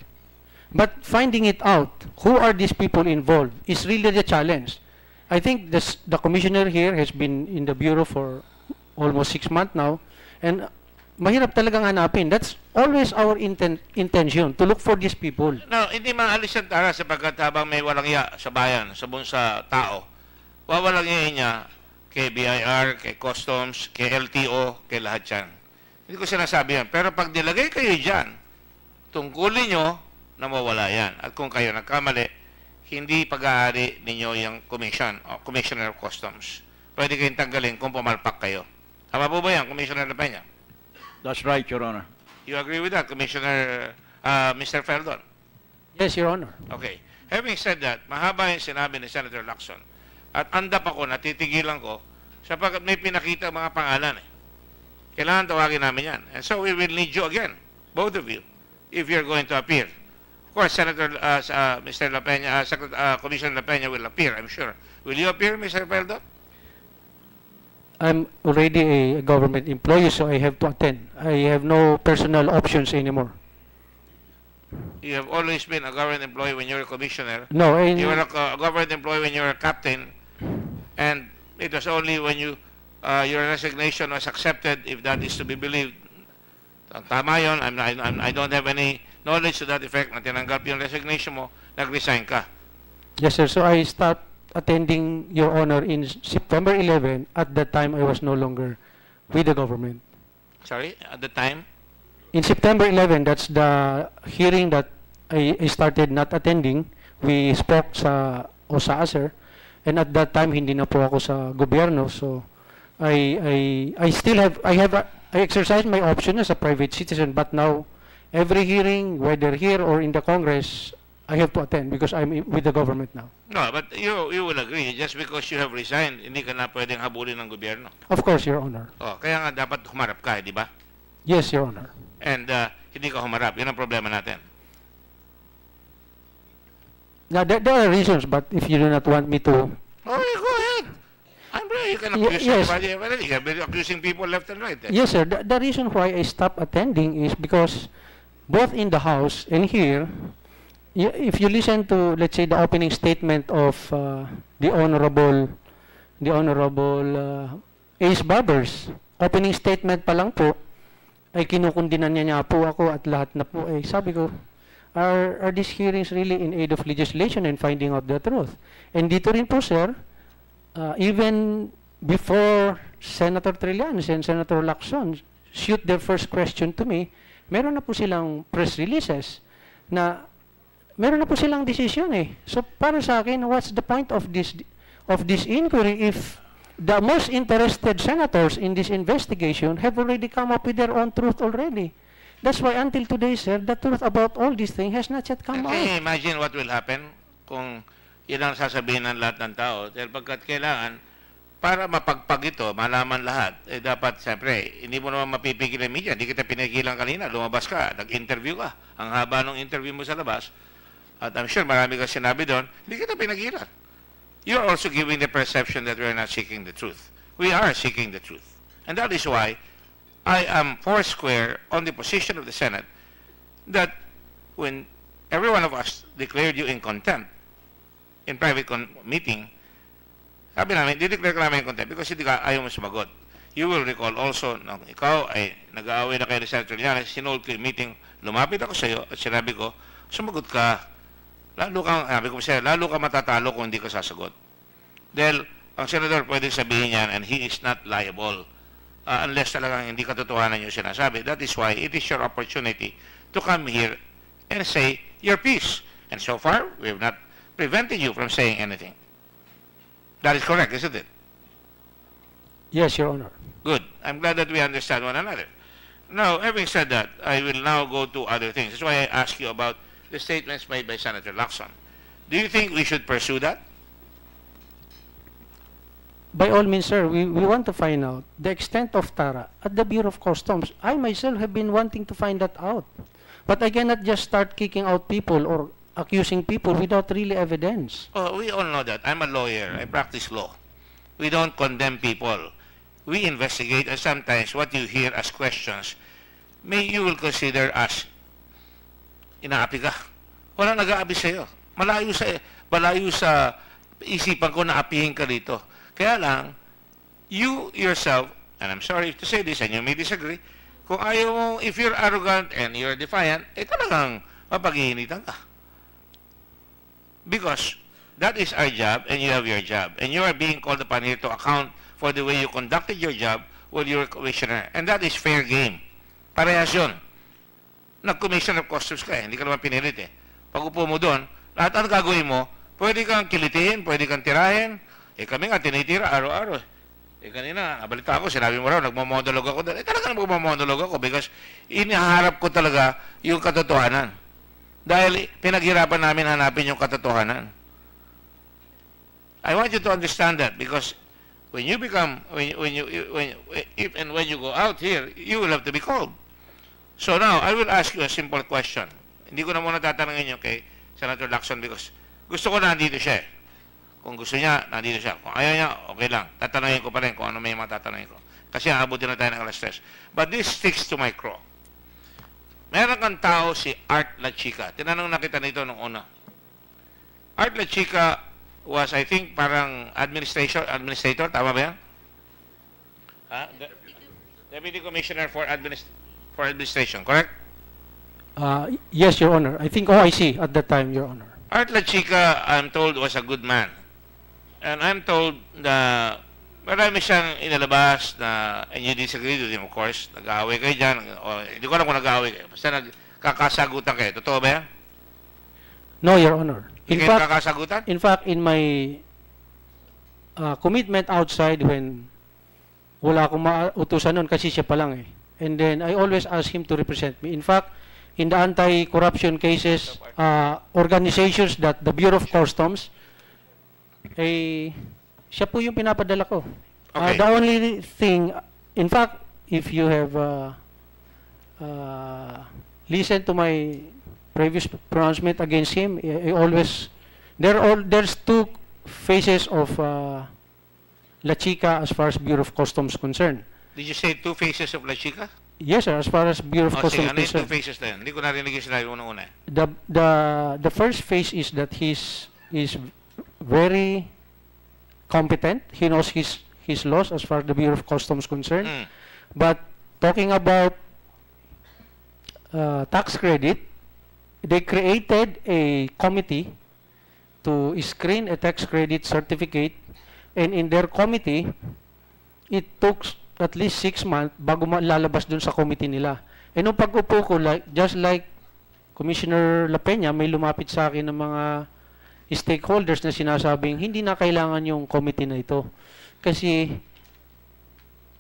[SPEAKER 6] But finding it out, who are these people involved, is really the challenge. I think the commissioner here has been in the Bureau for almost 6 months now, and mahirap talagang hanapin. That's always our intention, to look for these people.
[SPEAKER 7] No, hindi maalis ang tara sapagkat habang may walang iya sa bayan, sa tao, wawalang iya niya kay BIR, kay Customs, kay LTO, kay lahat yan. Hindi ko sinasabi yan. Pero pag nilagay kayo dyan, tungkulin nyo na mawala yan. At kung kayo nagkamali, hindi pag-aari ninyo yung Commissioner of Customs. Pwede kayong tanggalin kung pumalpak kayo. Tama po ba yan, Commissioner Lapena?
[SPEAKER 4] That's right, Your Honor.
[SPEAKER 7] You agree with that, Commissioner Mr. Feldon?
[SPEAKER 6] Yes, Your Honor.
[SPEAKER 7] Okay. Having said that, mahaba yung sinabi ni Senator Lacson. At andap ako, natitigilan ko, sapagkat may pinakita mga pangalan eh. Kailangan tawagin namin yan. And so we will need you again, both of you, if you're going to appear. Of course, Senator, Mr. La Peña, Commissioner La Peña will appear, I'm sure. Will you appear, Mr. Feldon?
[SPEAKER 6] I'm already a government employee, so I have to attend. I have no personal options anymore.
[SPEAKER 7] You have always been a government employee when you're a commissioner.
[SPEAKER 6] No,
[SPEAKER 7] you were a government employee when you were a captain, and it was only when your resignation was accepted, if that is to be believed. Tama yun. I don't have any knowledge to that effect na tinanggap yung resignation mo, nag-resign ka.
[SPEAKER 6] Yes, sir. So I stopped attending, Your Honor, in September 11. At that time, I was no longer with the government.
[SPEAKER 7] Sorry? At the time?
[SPEAKER 6] In September 11, that's the hearing that I started not attending. We spoke sa OSA, sir. And at that time, hindi na po ako sa gobyerno. So I exercise my option as a private citizen. But now, every hearing, whether here or in the Congress, I have to attend because I'm with the government now.
[SPEAKER 7] No, but you will agree, just because you have resigned, hindi ka na pwedeng habulin ng gobyerno.
[SPEAKER 6] Of course, Your Honor.
[SPEAKER 7] Oh, kaya nga dapat humarap ka, di ba?
[SPEAKER 6] Yes, Your Honor.
[SPEAKER 7] And hindi ka humarap. Yun ang problema natin.
[SPEAKER 6] Now, there are reasons, but if you do not want me to...
[SPEAKER 7] Okay, go ahead. I'm ready. You can accuse
[SPEAKER 6] Yes.
[SPEAKER 7] everybody. You have been accusing people left and right. Eh?
[SPEAKER 6] Yes, sir. The reason why I stopped attending is because both in the House and here, if you listen to, let's say, the opening statement of the Honorable Ace Barbers, opening statement pa lang po, ay kinukundinan niya po ako at lahat na po. Sabi ko, are these hearings really in aid of legislation and finding out the truth? And dito rin po, sir, even before Senator Trillanes and Senator Lacson shoot their first question to me, meron na po silang press releases na meron na po silang decision eh. So para sa akin, what's the point of this inquiry if the most interested senators in this investigation have already come up with their own truth already? That's why until today, sir, the truth about all these things has not yet come out.
[SPEAKER 7] Can you imagine what will happen kung yun ang sasabihin ng lahat ng tao? Dahil pagkat kailangan, para mapagpag ito, malaman lahat, dapat, siyempre, hindi mo naman mapipigil ang media. Hindi kita pinigilan kanina. Lumabas ka, nag-interview ka. Ang haba ng interview mo sa labas. At I'm sure marami ka sinabi doon, hindi kita pinagilan. You're also giving the perception that we're not seeking the truth. We are seeking the truth. And that is why I am foursquare on the position of the Senate that when every one of us declared you in contempt in private meeting, sabi namin, dideclare ka namin in contempt because hindi ka ayaw mo sumagot. You will recall also, nung ikaw ay nag-aaway na kayo ni Senator Llanes, sinold ko yung meeting, lumapit ako sa iyo at sinabi ko, sumagot ka. Lalo ka matatalo kung hindi ka sasagot. Dahil ang senador pwede sabihin yan and he is not liable unless talagang hindi katotohanan yung sinasabi. That is why it is your opportunity to come here and say your piece. And so far, we have not prevented you from saying anything. That is correct, isn't it?
[SPEAKER 6] Yes, Your Honor.
[SPEAKER 7] Good. I'm glad that we understand one another. Now, having said that, I will now go to other things. That's why I ask you about the statements made by Senator Lacson. Do you think we should pursue that?
[SPEAKER 6] By all means, sir, we want to find out the extent of Tara at the Bureau of Customs. I myself have been wanting to find that out. But I cannot just start kicking out people or accusing people without really evidence.
[SPEAKER 7] Oh, we all know that. I'm a lawyer. I practice law. We don't condemn people. We investigate, and sometimes what you hear as questions, you will consider as inaapi ka. Walang nag-aapi sa'yo. Malayo sa isipan ko na apihin ka dito. Kaya lang, you yourself, and I'm sorry to say this and you may disagree, Kung ayaw mo, if you're arrogant and you're defiant, talagang mapag-iinitan ka. Because that is our job and you have your job. And you are being called upon here to account for the way you conducted your job while you were commissioner. And that is fair game. Parehas yun. Nag-commission of customs ka hindi ka naman pinilit Pag upo mo doon, lahat ang gagawin mo, pwede kang kilitiin, pwede kang tirahin. Kami nga tinitira araw-araw. Kanina, nabalita ako, sinabi mo raw, nagmamonolog ako doon. Talaga nagmamonolog ako because iniharap ko talaga yung katotohanan. Dahil pinaghirapan namin hanapin yung katotohanan. I want you to understand that because when you become, if and when you go out here, you will have to be called. So now, I will ask you a simple question. Hindi ko na muna tatanungin yung kay Senator Lacson because gusto ko na nandito siya Kung gusto niya, nandito siya. Kung ayaw niya, okay lang. Tatanungin ko pa rin kung ano may mga tatanungin ko. Kasi aabutin na tayo ng alas 3. But this sticks to my craw. Meron kang tao si Art La Chica. Tinanong na kita nito nung una. Art La Chica was, I think, parang administrator. Tama ba yan? Deputy Commissioner for Administration, correct?
[SPEAKER 6] Yes, Your Honor. I think OIC at that time, Your Honor.
[SPEAKER 7] Art La Chica, I'm told, was a good man. And I'm told na marami siyang inalabas na, and you disagree with him, of course, nag-aaway kayo dyan, o hindi ko alam kung nag-aaway kayo, basta nagkakasagutan kayo. Totoo ba yan?
[SPEAKER 6] No, Your Honor.
[SPEAKER 7] In
[SPEAKER 6] fact, in my commitment outside when wala akong mautusan nun kasi siya pa lang And then, I always ask him to represent me. In fact, in the anti-corruption cases, organizations that the Bureau of Customs, siya po yung pinapadala ko.
[SPEAKER 7] Okay.
[SPEAKER 6] The only thing, in fact, if you have listened to my previous pronouncement against him, I always, there's two phases of La Chica as far as Bureau of Customs concerned.
[SPEAKER 7] Did you say two faces of La Chica?
[SPEAKER 6] Yes, sir. As far as Bureau of Customs
[SPEAKER 7] ano yung
[SPEAKER 6] concerned.
[SPEAKER 7] two faces na yun? Hindi ko narinig yung sinabi una-una.
[SPEAKER 6] The first phase is that he's very competent. He knows his laws as far as the Bureau of Customs concerned. But talking about tax credit, they created a committee to screen a tax credit certificate, and in their committee, it took at least 6 months bago lalabas dun sa committee nila. And nung pag-upo ko, just like Commissioner La Peña, may lumapit sa akin ng mga stakeholders na sinasabing hindi na kailangan yung committee na ito. Kasi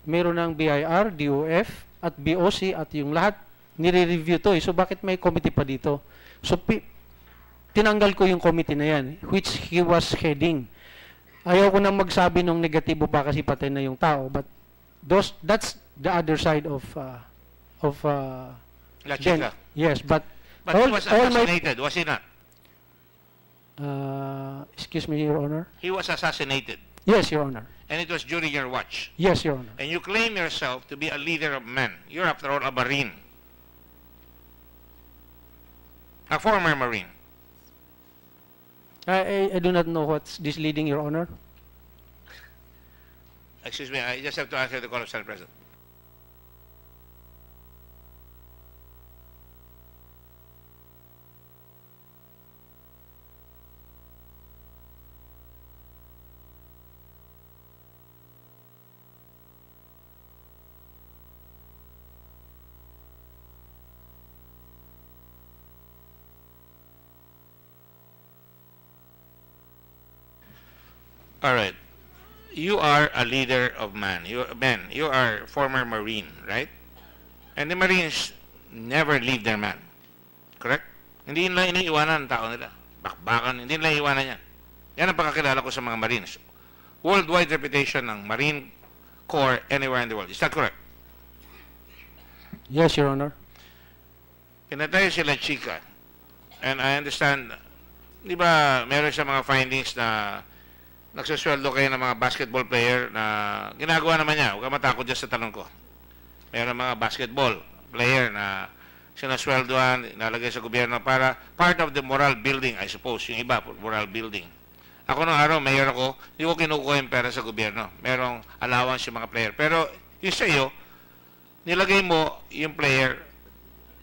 [SPEAKER 6] meron ng BIR, DOF, at BOC, at yung lahat nire-review to. So bakit may committee pa dito? So tinanggal ko yung committee na yan, which he was heading. Ayaw ko nang magsabi ng negatibo pa kasi patay na yung tao. But that's the other side of
[SPEAKER 7] La Chica.
[SPEAKER 6] Yes, but
[SPEAKER 7] he was assassinated, was he not?
[SPEAKER 6] Excuse me, Your Honor.
[SPEAKER 7] He was assassinated.
[SPEAKER 6] Yes, Your Honor.
[SPEAKER 7] And it was during your watch.
[SPEAKER 6] Yes, Your Honor.
[SPEAKER 7] And you claim yourself to be a leader of men. You're after all a Marine. A former Marine.
[SPEAKER 6] I do not know what's this leading, Your Honor.
[SPEAKER 7] Excuse me, I just have to answer the call of Senate President. All right. You are a leader of men. You are former Marine, right? And the Marines never leave their man. Correct? Hindi nila iniiwanan ang tao nila. Bakbakan, hindi nila iwanan yan. Yan ang pagkakilala ko sa mga Marines. Worldwide reputation ng Marine Corps anywhere in the world. Is that correct?
[SPEAKER 6] Yes, Your Honor.
[SPEAKER 7] Pinatay sila Chica. And I understand, di ba, meron siya mga findings na nagsusweldo kayo ng mga basketball player na ginagawa naman niya. Huwag ka matakot dyan sa tanong ko. Meron mga basketball player na sinasweldoan, inalagay sa gobyerno para part of the moral building, I suppose. Yung iba, moral building. Ako nung araw, mayor ako, hindi ko kinukuha yung pera sa gobyerno. Merong allowance yung mga player. Pero yung sa iyo, nilagay mo yung player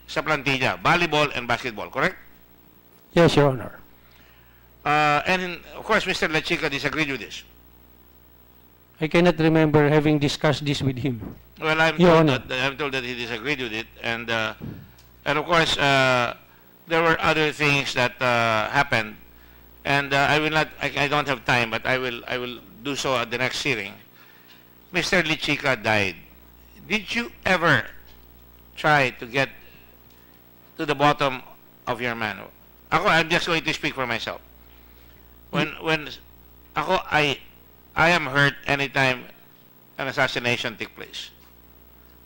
[SPEAKER 7] sa plantilla, volleyball and basketball, correct?
[SPEAKER 6] Yes, Your Honor.
[SPEAKER 7] And of course, Mr. La Chica disagreed with this.
[SPEAKER 6] I cannot remember having discussed this with him.
[SPEAKER 7] Well, I'm told that he disagreed with it, and of course, there were other things that happened, and I will not. I don't have time, but I will do so at the next hearing. Mr. Lichica died. Did you ever try to get to the bottom of your man? I'm just going to speak for myself. When I am hurt anytime an assassination took place.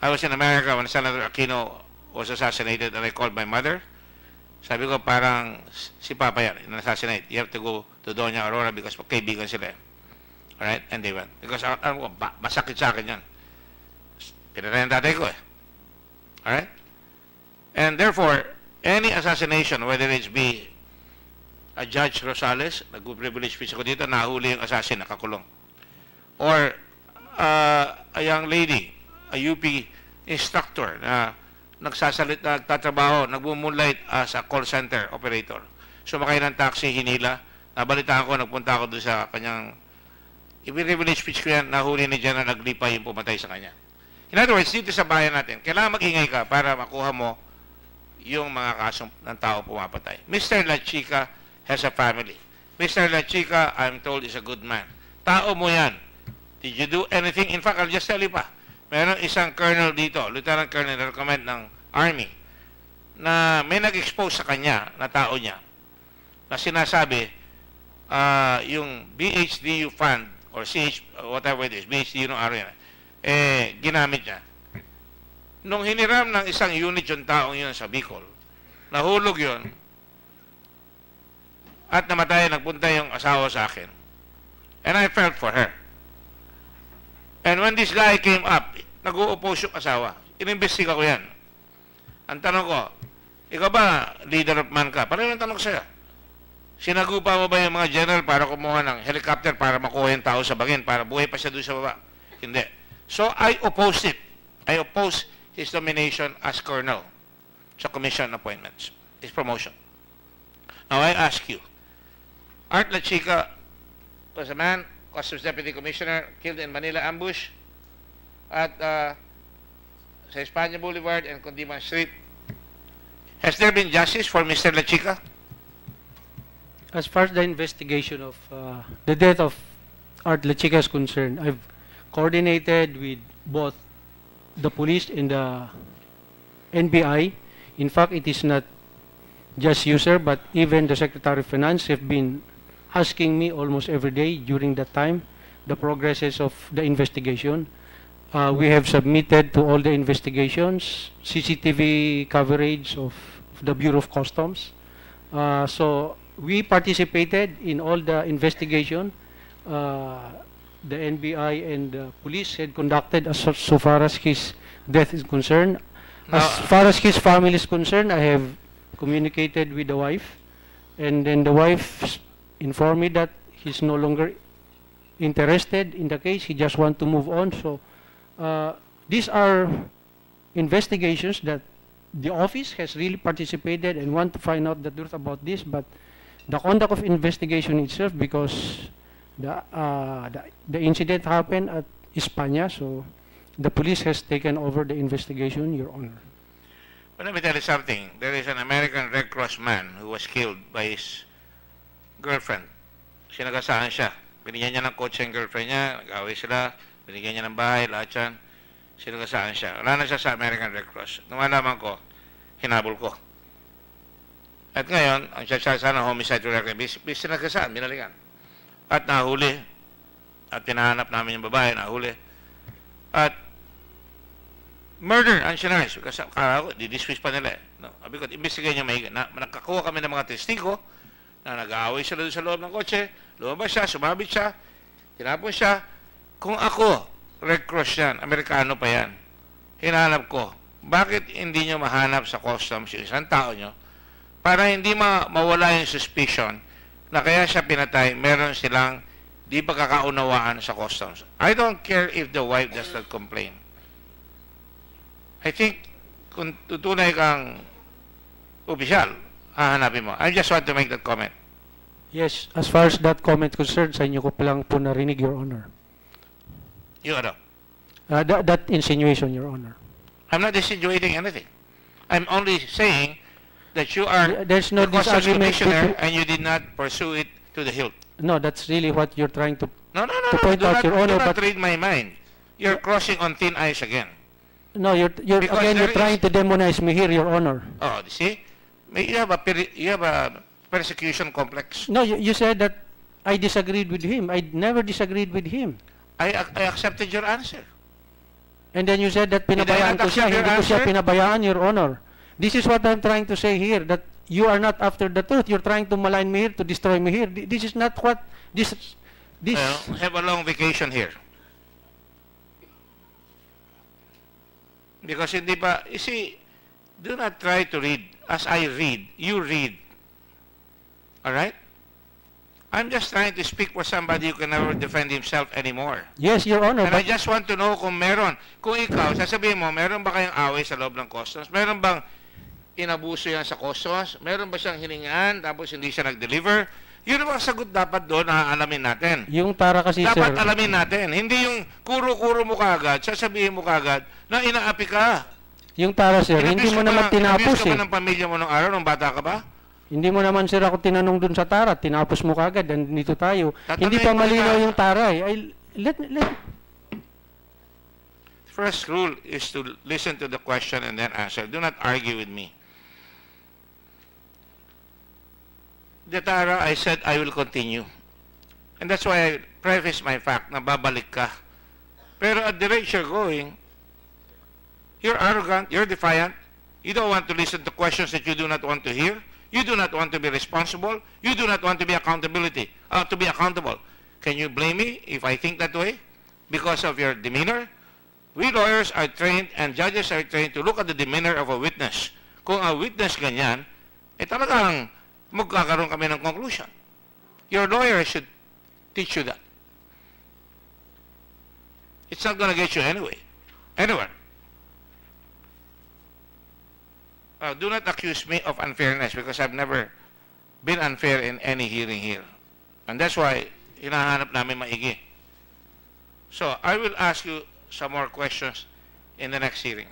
[SPEAKER 7] I was in America when Senator Aquino was assassinated, and I called my mother. Sabi ko, parang si Papa yan, in-assassinate. You have to go to Doña Aurora because kaibigan sila. Alright? And they went. Because masakit sa akin yan. Pinatay ang tatay ko eh. Alright? And therefore, any assassination, whether it's be a Judge Rosales, nag-privilege speech ako dito, nahuli yung assassin, nakakulong. Or a young lady, a UP instructor na nagtatrabaho, nagmo-moonlight as a call center operator. Sumakay ng taxi, hinila. Nabalitaan ko, nagpunta ako doon sa kanyang i-privilege speech ko yan, nahuli ni General Aglipa yung pumatay sa kanya. In other words, dito sa bayan natin, kailangan mag-ingay ka para makuha mo yung mga kasong ng tao pumapatay. Mr. La Chica has a family. Mr. La Chica, I'm told, is a good man. Tao mo yan. Did you do anything? In fact, I'll just tell you pa. Meron isang colonel dito, lieutenant colonel, recommend ng Army, na may nag-expose sa kanya, na tao niya, na sinasabi, yung BHDU fund, or CH, whatever it is, BHDU ng araw yan, ginamit niya. Nung hiniram ng isang unit yung taong yun sa Bicol, nahulog yun, at namatay, nagpunta yung asawa sa akin. And I felt for her. And when this guy came up, nag-u-oppose yung asawa. Inimbestiga ko yan. Ang tanong ko, ikaw ba, leader of man ka? Paano yung tanong ko sa'yo? Sinagupa mo ba yung mga general para kumuha ng helicopter para makuha yung tao sa bangin, para buhay pa siya doon sa baba? Hindi. So, I opposed it. I opposed his nomination as colonel sa commission appointments, his promotion. Now, I ask you, Art La Chica was a man, Customs Deputy Commissioner, killed in Manila ambush at sa Espanya Boulevard and Condiman Street. Has there been justice for Mr. La Chica?
[SPEAKER 6] As far as the investigation of the death of Art La Chica is concerned, I've coordinated with both the police and the NBI. In fact, it is not just you, sir, but even the Secretary of Finance have been asking me almost every day during that time the progresses of the investigation. We have submitted to all the investigations CCTV coverage of the Bureau of Customs. So we participated in all the investigation. The NBI and the police had conducted so far as his death is concerned. As far as his family is concerned, I have communicated with the wife, and then the wife informed me that he's no longer interested in the case. He just wants to move on. So these are investigations that the office has really participated and want to find out the truth about this, but the conduct of investigation itself, because the incident happened at Espanya, so the police has taken over the investigation, Your Honor.
[SPEAKER 7] Well, let me tell you something. There is an American Red Cross man who was killed by his girlfriend. Sinagasaan siya. Binigyan niya ng kotse ang girlfriend niya, nag-away sila, binigyan niya ng bahay, lahat yan. Sinagasaan siya. Wala na siya sa American Red Cross. Nung malaman ko, hinabol ko. At ngayon, ang siya sana homicide related, sinagasaan, binalikan. At nahuli. At tinahanap namin yung babae, nahuli. At murder, ang sinarys. Kasi akala ko, di-dismiss pa nila eh. No? Sabi ko, imbestigahan niyo mahiga. Nakakuha kami ng mga testigo na nag-aaway sila doon sa loob ng kotse, lumabas siya, sumabit siya, tinapon siya. Kung ako, Red Cross yan, Amerikano pa yan, hinahanap ko, bakit hindi nyo mahanap sa customs yung isang tao nyo para hindi mawala yung suspicion na kaya siya pinatay, meron silang di pagkakaunawaan sa customs. I don't care if the wife does not complain. I think kung tutunay kang opisyal, hahanapin mo. I just want to make that comment.
[SPEAKER 6] Yes, as far as that comment concerned, sa inyo ko pa lang po narinig, Your Honor.
[SPEAKER 7] You ano?
[SPEAKER 6] That insinuation, Your Honor.
[SPEAKER 7] I'm not insinuating anything. I'm only saying that you are
[SPEAKER 6] There's no
[SPEAKER 7] the Customs
[SPEAKER 6] disagreement
[SPEAKER 7] Commissioner and you did not pursue it to the hilt.
[SPEAKER 6] No, that's really what you're trying to
[SPEAKER 7] No,
[SPEAKER 6] point
[SPEAKER 7] do
[SPEAKER 6] out,
[SPEAKER 7] not,
[SPEAKER 6] Your Honor.
[SPEAKER 7] do not
[SPEAKER 6] But
[SPEAKER 7] read my mind. You're crossing on thin ice again.
[SPEAKER 6] no, you're
[SPEAKER 7] Because
[SPEAKER 6] again, you're
[SPEAKER 7] there
[SPEAKER 6] trying
[SPEAKER 7] is-
[SPEAKER 6] to demonize me here, Your Honor.
[SPEAKER 7] Oh, see? You have a persecution complex.
[SPEAKER 6] No, you said that I disagreed with him. I never disagreed with him.
[SPEAKER 7] I accepted your answer.
[SPEAKER 6] And then you said that pinabayaan
[SPEAKER 7] not
[SPEAKER 6] ko siya.
[SPEAKER 7] accept your
[SPEAKER 6] Hindi ko siya
[SPEAKER 7] answer?
[SPEAKER 6] pinabayaan, Your Honor. This is what I'm trying to say here, that you are not after the truth. You're trying to malign me here, to destroy me here. This is not what this.
[SPEAKER 7] Well, have a long vacation here. Because hindi pa, you see, do not try to read as I read. You read. All right? I'm just trying to speak for somebody who can never defend himself anymore.
[SPEAKER 6] Yes, Your Honor.
[SPEAKER 7] And I just want to know kung meron. Kung ikaw, sasabihin mo, meron ba kayong away sa loob ng customs? Meron bang inabuso yan sa customs? Meron ba siyang hiningaan tapos hindi siya nag-deliver? Yun ang sagot dapat doon na alamin natin.
[SPEAKER 6] Yung tara kasi,
[SPEAKER 7] Dapat
[SPEAKER 6] sir.
[SPEAKER 7] alamin natin. Hindi yung kuro-kuro mo kagad, sasabihin mo kagad na inaapi ka.
[SPEAKER 6] Yung tara, sir, hindi mo naman tinapos
[SPEAKER 7] Inabuse ka
[SPEAKER 6] eh.
[SPEAKER 7] ba ng pamilya mo nung araw, nung bata ka ba?
[SPEAKER 6] Hindi mo naman, sir, ako tinanong dun sa tara. Tinapos mo kagad. Nandito tayo.
[SPEAKER 7] Tatanungin
[SPEAKER 6] Hindi pa
[SPEAKER 7] ko
[SPEAKER 6] malinaw
[SPEAKER 7] na-
[SPEAKER 6] yung tara eh. Let
[SPEAKER 7] First rule is to listen to the question and then answer. Do not argue with me. The Tara, I said I will continue. And that's why I preface my fact na babalik ka. Pero at the rate you're going, you're arrogant, you're defiant, you don't want to listen to questions that you do not want to hear, you do not want to be responsible, you do not want to be accountable. Can you blame me if I think that way? Because of your demeanor? We lawyers are trained and judges are trained to look at the demeanor of a witness. Kung a witness ganyan, talagang magkakaroon kami ng conclusion. Your lawyer should teach you that. It's not gonna get you anywhere. Do not accuse me of unfairness because I've never been unfair in any hearing here. And that's why hinahanap namin maigi. So, I will ask you some more questions in the next hearings.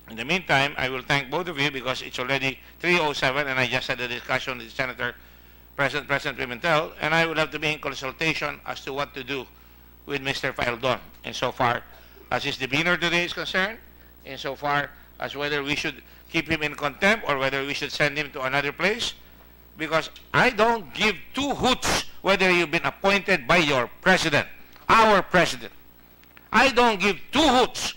[SPEAKER 7] In the meantime, I will thank both of you because it's already 3:07 and I just had a discussion with Senator President Pimentel, and I will have to be in consultation as to what to do with Mr. Faeldon insofar as his demeanor today is concerned, insofar as whether we should keep him in contempt or whether we should send him to another place, because I don't give two hoots whether you've been appointed by your president, our president. I don't give two hoots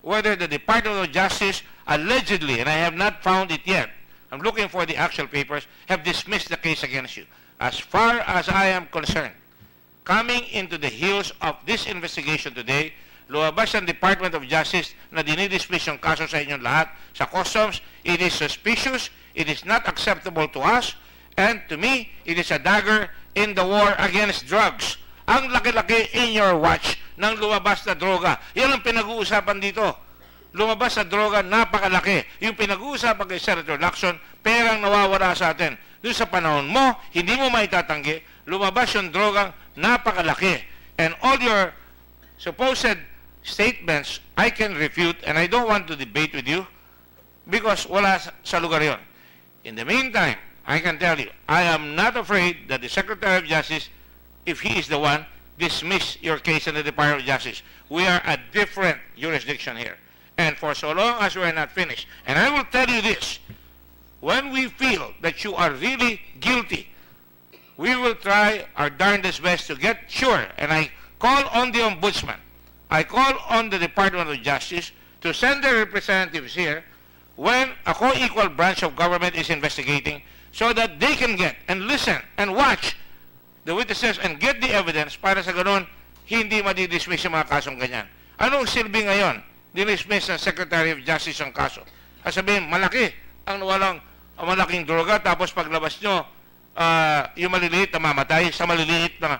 [SPEAKER 7] whether the Department of Justice allegedly, and I have not found it yet, I'm looking for the actual papers, have dismissed the case against you. As far as I am concerned, coming into the heels of this investigation today, lumabas ang Department of Justice na dinidismiss yung kaso sa inyong lahat sa customs. It is suspicious, it is not acceptable to us, and to me, it is a dagger in the war against drugs. Ang laki-laki in your watch ng lumabas na droga. Yan ang pinag-uusapan dito. Lumabas na droga, napakalaki. Yung pinag-uusapan kay Senator Lacson, perang nawawala sa atin. Doon sa panahon mo, hindi mo maitatanggi, lumabas yung drogang napakalaki. And all your supposed statements, I can refute, and I don't want to debate with you because wala sa lugar yon. In the meantime, I can tell you, I am not afraid that the Secretary of Justice, if he is the one, dismiss your case in the Department of Justice. We are a different jurisdiction here. And for so long as we are not finished, and I will tell you this, when we feel that you are really guilty, we will try our darndest best to get sure, and I call on the Ombudsman, I call on the Department of Justice to send their representatives here when a co-equal branch of government is investigating so that they can get and listen and watch the witnesses and get the evidence para sa ganun, hindi madidismiss yung mga kasong ganyan. Anong silbi ngayon? Dinismiss ng Secretary of Justice ang kaso. Sabihin, malaki ang walang malaking droga, tapos paglabas nyo, yung maliliit na mamatay sa maliliit na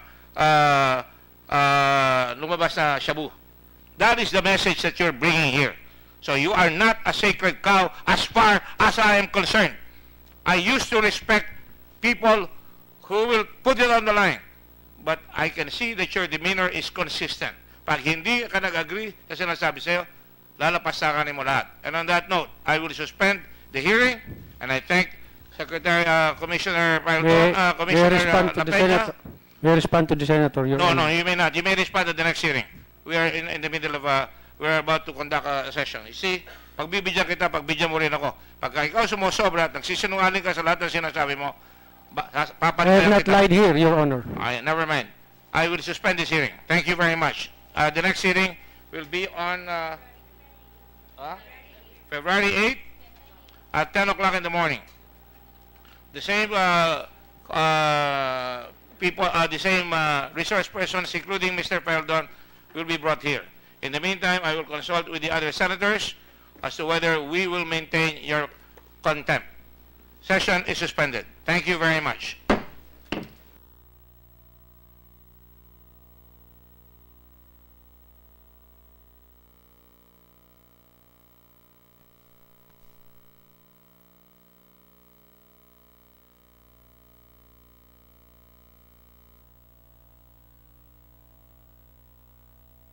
[SPEAKER 7] lumabas na shabu. That is the message that you're bringing here. So you are not a sacred cow as far as I am concerned. I used to respect people who will put it on the line. But I can see that your demeanor is consistent. Pag hindi ka nag-agree sa sinasabi sa'yo, lalapastakan mo lahat. And on that note, I will suspend the hearing, and I thank Secretary, Commissioner Lapena.
[SPEAKER 6] May respond to the Senator.
[SPEAKER 7] No, you may not. You may respond at the next hearing. We are in the middle of we're about to conduct a session. You see, pagbibigyan kita, pagbigyan mo rin ako. Pagka ikaw sumusobra at nagsisinungaling ka sa lahat ng sinasabi mo,
[SPEAKER 6] I have not lied here, Your Honor.
[SPEAKER 7] Never mind. I will suspend this hearing. Thank you very much. The next hearing will be on February 8 at 10 o'clock in the morning. The same the same resource persons, including Mr. Peldon, will be brought here. In the meantime, I will consult with the other senators as to whether we will maintain your contempt. Session is suspended. Thank you very much.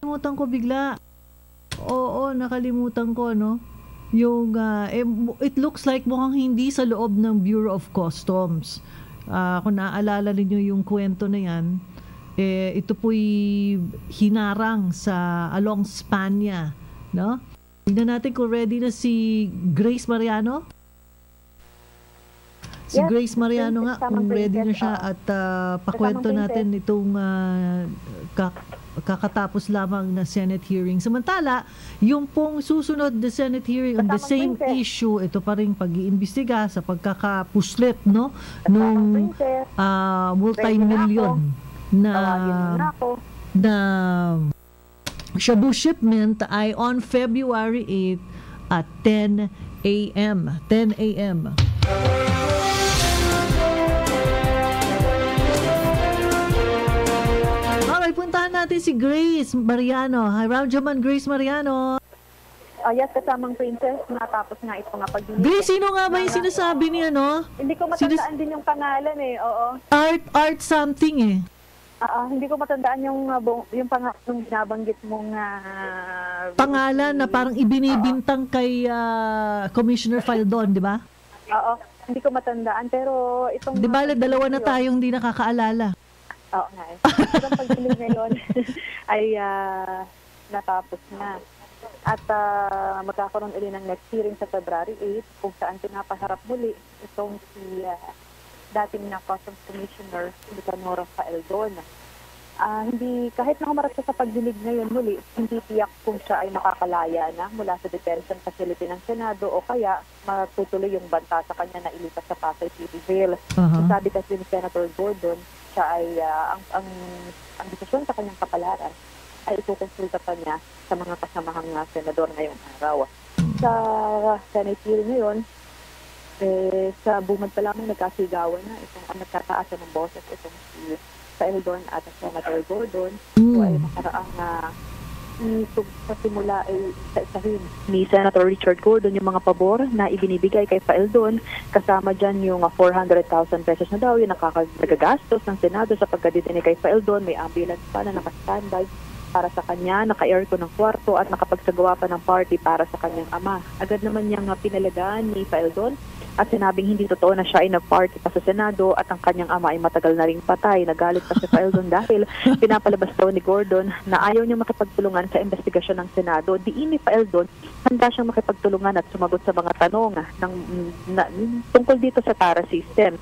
[SPEAKER 8] Nakalimutan ko bigla. Oo, nakalimutan ko, no? Yung, it looks like mukhang hindi sa loob ng Bureau of Customs. Kung naaalala ninyo yung kwento na yan, ito po'y hinarang sa along Spania, no? Tingnan natin kung ready na si Grace Mariano. Si
[SPEAKER 12] Yes,
[SPEAKER 8] Grace Mariano nga, kung ready na siya at pakwento natin itong kakatapos lamang na Senate hearing. Samantala, yung pong susunod na Senate hearing on the same issue, ito pa rin pag-iimbestiga sa pagkakapuslit, no? Nung multi-million na shabu shipment ay on February 8 at 10 a.m. 10 a.m. Puntahan natin si Grace Mariano. Hi, Ramjaman, Grace Mariano.
[SPEAKER 12] Yes, kasamang princess. Natapos nga ito nga pag-ibig.
[SPEAKER 8] Grace, sino nga ba yung sinasabi niya, no?
[SPEAKER 12] Hindi ko matandaan din yung pangalan eh. Oo.
[SPEAKER 8] Art something eh.
[SPEAKER 12] Hindi ko matandaan yung binabanggit mong
[SPEAKER 8] pangalan na parang ibinibintang kay Commissioner Faldon, di ba?
[SPEAKER 12] Oo. Hindi ko matandaan pero itong...
[SPEAKER 8] Di ba, dalawa na tayong hindi nakakaalala.
[SPEAKER 12] Oo nga eh. Itong pagdinig ngayon ay natapos na. At magkakaroon ulit ng next hearing sa February 8 kung saan pinapaharap muli itong si dating na Customs Commissioner Nicanor Faeldon. Hindi, kahit nakamarap siya sa pagdinig ngayon muli, hindi tiyak kung siya ay makakalaya na mula sa detention facility ng Senado o kaya matutuloy yung banta sa kanya na ilipas sa Pasay City Jail. Sabi kasi ni Senator Gordon, siya ay ang desisyon sa kanyang kapalaran ay ikukonsulta pa niya sa mga kasamahang senador ngayong araw. Sa Senate hearing ngayon, sa bungad pa lamang nagkasigawan na itong nagkataasan ng boses itong si Faeldon at Senator Gordon. So ay makaraang sa simula ay isa-isahin ni Senator Richard Gordon yung mga pabor na ibinibigay kay Faeldon. Kasama dyan yung 400,000 pesos na daw yung nagagastos ng Senado sa pagkadidinig kay Faeldon. May ambulance pa na nakastandby para sa kanya, naka-aircon ng kwarto at nakapagsagawa pa ng party para sa kanyang ama. Agad naman niyang pinalagaan ni Faeldon at sinabing hindi totoo na siya ay nag-party pa sa Senado at ang kanyang ama ay matagal na ring patay. Nagalit pa si Faeldon dahil pinapalabas daw ni Gordon na ayaw niya makipagtulungan sa investigasyon ng Senado. Diin ni Faeldon, handa siyang makipagtulungan at sumagot sa mga tanong tungkol dito sa TARA system.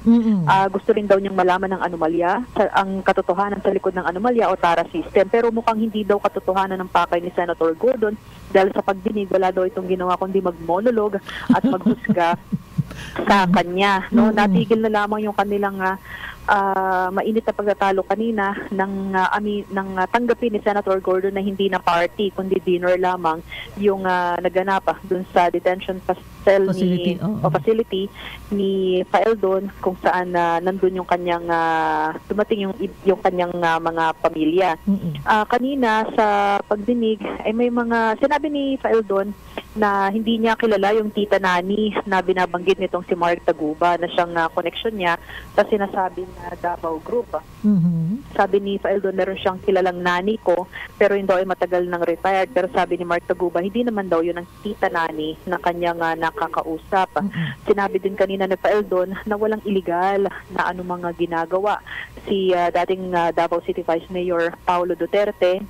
[SPEAKER 12] Gusto rin daw niyang malaman ng anomalya, ang katotohanan sa likod ng anomalya o TARA system. Pero mukhang hindi daw katotohanan ng pakay ni Senator Gordon dahil sa pagdinig wala daw itong ginawa kundi mag-monolog at maghusga sa kanya, no? Natigil na lamang yung kanilang mainit na pagtatalo kanina ng tanggapin ni Senator Gordon na hindi na party kundi dinner lamang yung naganap dun sa detention facility ni Faeldon, kung saan nandun yung kanyang dumating yung kanyang mga pamilya. Kanina sa pagdinig ay may mga sinabi ni Faeldon na hindi niya kilala yung tita Nani na binabanggit nitong si Mark Taguba na siyang connection niya sa sinasabi na Davao Group. Sabi ni Faeldon, meron siyang kilalang nani ko pero hindi ay matagal nang retired, pero sabi ni Mark Taguba hindi naman daw yun ang tita Nani na kanyang nakakausap. Sinabi din kanina ni Faeldon na walang illegal na anumang ginagawa si dating Davao City Vice Mayor Paulo Duterte,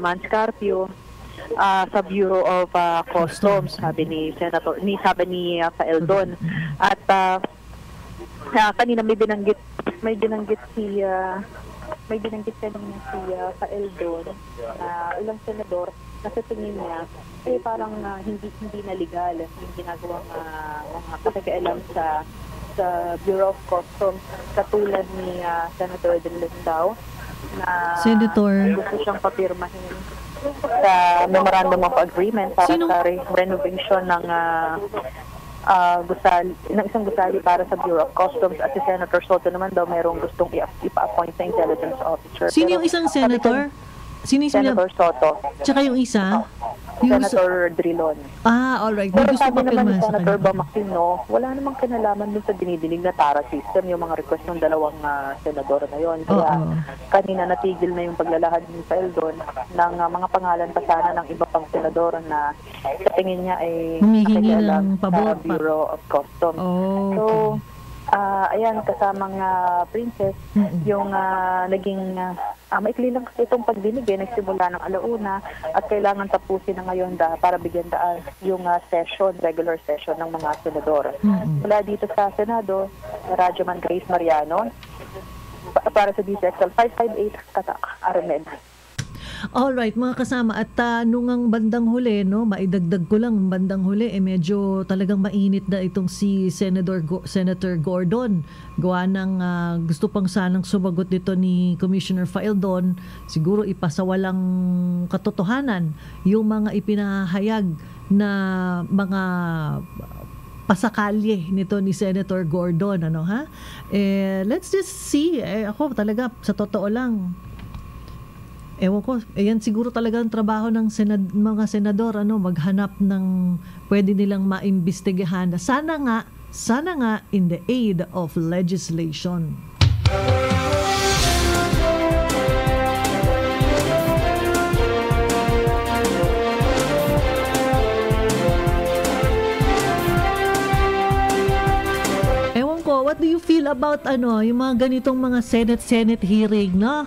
[SPEAKER 12] Manscarpio, sa Bureau of Customs, sabi ni Faeldon. At kanina may binanggit kanina si Faeldon na ilang senador na sa tingin niya parang hindi na legal yung ginagawang mga pakikialam sa Bureau of Customs, katulad ni Senator Delendao na
[SPEAKER 8] Senator,
[SPEAKER 12] gusto siyang papirmahin sa Memorandum of Agreement para sa renovation ng isang gusali para sa Bureau of Customs, at si Senator Soto naman daw mayroong gustong ipa-appoint na intelligence officer.
[SPEAKER 8] Sino yung isang senator? Sino yung
[SPEAKER 12] Senator Soto.
[SPEAKER 8] Tsaka yung isa?
[SPEAKER 12] Senator Drilon.
[SPEAKER 8] Alright.
[SPEAKER 12] Pero sabi naman ni Senator Bamakino, wala namang kinalaman dun sa dinidinig na TARA system, yung mga request ng dalawang senador na yon. Kaya kanina natigil na yung paglalahad ni Faeldon ng mga pangalan pa sana ng iba pang senador na sa tingin niya ay
[SPEAKER 8] humihingi ng
[SPEAKER 12] sa
[SPEAKER 8] pabor
[SPEAKER 12] Bureau of Customs. So, ayan, kasamang Princess, yung naging maikli lang kasi itong pagdinig nagsimula ng 1:00 at kailangan tapusin na ngayon para bigyan daan yung regular session ng mga senador. Mula dito sa Senado, Radyoman Grace Mariano, para sa DCXL 558 Tatak, Armed.
[SPEAKER 8] Alright, mga kasama, at nung bandang huli, no, maidagdag ko lang, bandang huli, medyo talagang mainit na itong si Senator Gordon. Gawa ng gusto pang sanang sumagot dito ni Commissioner Faeldon, siguro ipasawalang katotohanan yung mga ipinahayag na mga pasakalye nito ni Senator Gordon. Let's just see. Ako talaga, sa totoo lang, ewan ko, yan siguro talaga ang trabaho ng mga senador, maghanap ng pwede nilang maimbestigahan. Sana nga in the aid of legislation. Ewan ko, what do you feel about yung mga ganitong mga Senate hearing, no?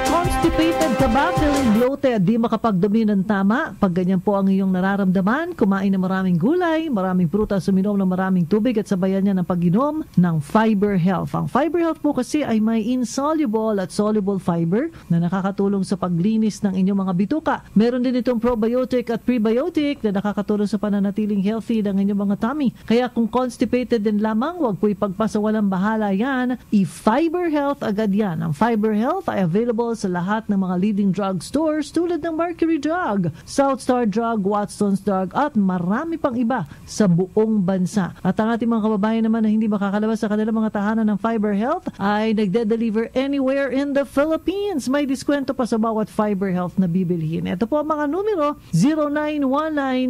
[SPEAKER 8] Constipated ka ba? Feeling bloated, di makapagdumi ng tama? Pag ganyan po ang iyong nararamdaman, kumain ng maraming gulay, maraming prutas, uminom ng maraming tubig at sabayan niya ng pag-inom ng Fiber Health. Ang Fiber Health po kasi ay may insoluble at soluble fiber na nakakatulong sa paglinis ng inyong mga bituka. Meron din itong probiotic at prebiotic na nakakatulong sa pananatiling healthy ng inyong mga tummy. Kaya kung constipated din lamang, wag po ipagpasawalang bahala yan. I-Fiber Health agad yan. Ang Fiber Health ay available sa lahat ng mga leading drug stores tulad ng Mercury Drug, South Star Drug, Watson's Drug at marami pang iba sa buong bansa. At ang ating mga kababayan naman na hindi makakalabas sa kanilang mga tahanan ng Fiber Health ay nagde-deliver anywhere in the Philippines. May diskwento pa sa bawat Fiber Health na bibilhin. Ito po ang mga numero: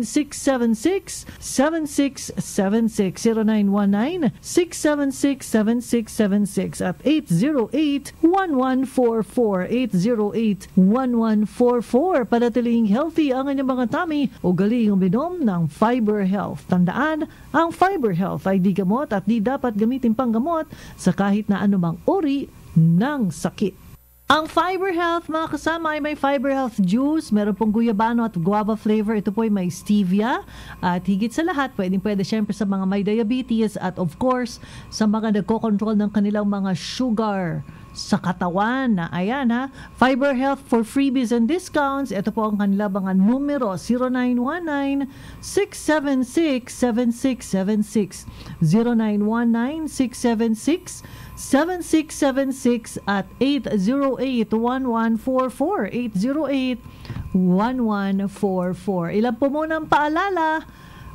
[SPEAKER 8] 0919-676-7676, 0919-676-7676 at 808-1144, 808-1144. Panatiling healthy ang inyong mga tummy o galing uminom ng Fiber Health. Tandaan, ang Fiber Health ay di gamot at di dapat gamitin pang gamot sa kahit na anumang uri ng sakit. Ang Fiber Health, mga kasama, ay may Fiber Health Juice. Meron pong guyabano at guava flavor. Ito po ay may stevia. At higit sa lahat, pwede syempre sa mga may diabetes at of course, sa mga nagko-control ng kanilang mga sugar sa katawan. Na ayan ha, Fiber Health for freebies and discounts. Ito po ang kanilang mga numero, 0919-676-7676, 0919-676-7676 at 808-1144, 808-1144. Ilan po muna ang paalala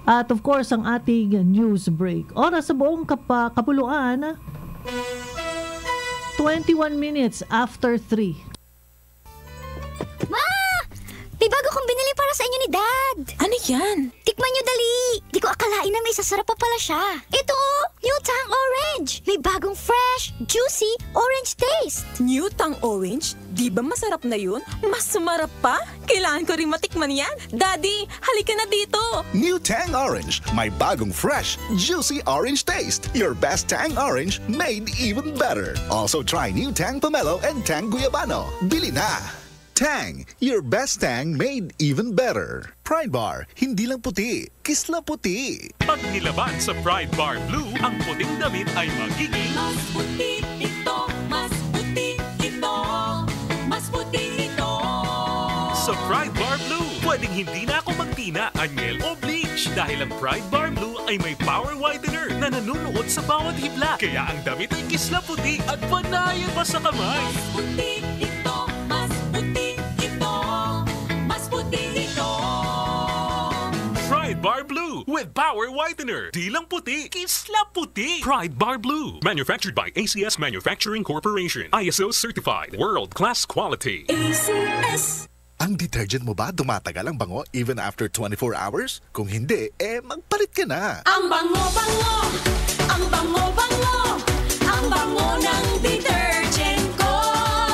[SPEAKER 8] at of course ang ating news break. Oras sa buong kapuluan, 21 minutes after 3.
[SPEAKER 10] Ma! May bago kong binili para sa inyo ni Dad. Ano yan? Tikman nyo dali. Di ko akalain na may sasarap pa pala siya. Ito oh, New Tang Orange. May bagong fresh, juicy, orange taste.
[SPEAKER 15] New Tang Orange? Di ba masarap na yun? Mas sumarap pa? Kailangan ko rin matikman yan. Daddy, halika na dito.
[SPEAKER 2] New Tang Orange. May bagong fresh, juicy orange taste. Your best Tang Orange made even better. Also try New Tang Pomelo and Tang Guyabano. Bili na! Tang, your best Tang made even better. Pride Bar, hindi lang puti, kisla puti.
[SPEAKER 16] Pag nilaban sa Pride Bar Blue, ang puting damit ay magiging
[SPEAKER 10] Mas puti ito, mas puti ito, mas puti ito.
[SPEAKER 16] sa Pride Bar Blue. Pwedeng hindi na ako magtina, anyel o bleach dahil ang Pride Bar Blue ay may power whitener na nanunuot sa bawat hibla. Kaya ang damit ay kisla puti at panayan pa sa kamay.
[SPEAKER 10] Mas puti ito, mas puti ito, mas puti ito.
[SPEAKER 16] Pride Bar Blue with power whitener. Di lang puti, kisla puti. Pride Bar Blue. Manufactured by ACS Manufacturing Corporation. ISO certified. World-class quality.
[SPEAKER 10] ACS.
[SPEAKER 2] Ang detergent mo ba tumatagal ang bango even after 24 hours? Kung hindi, magpalit ka na.
[SPEAKER 10] Ang bango-bango, ang bango-bango, ang bango ng detergent ko.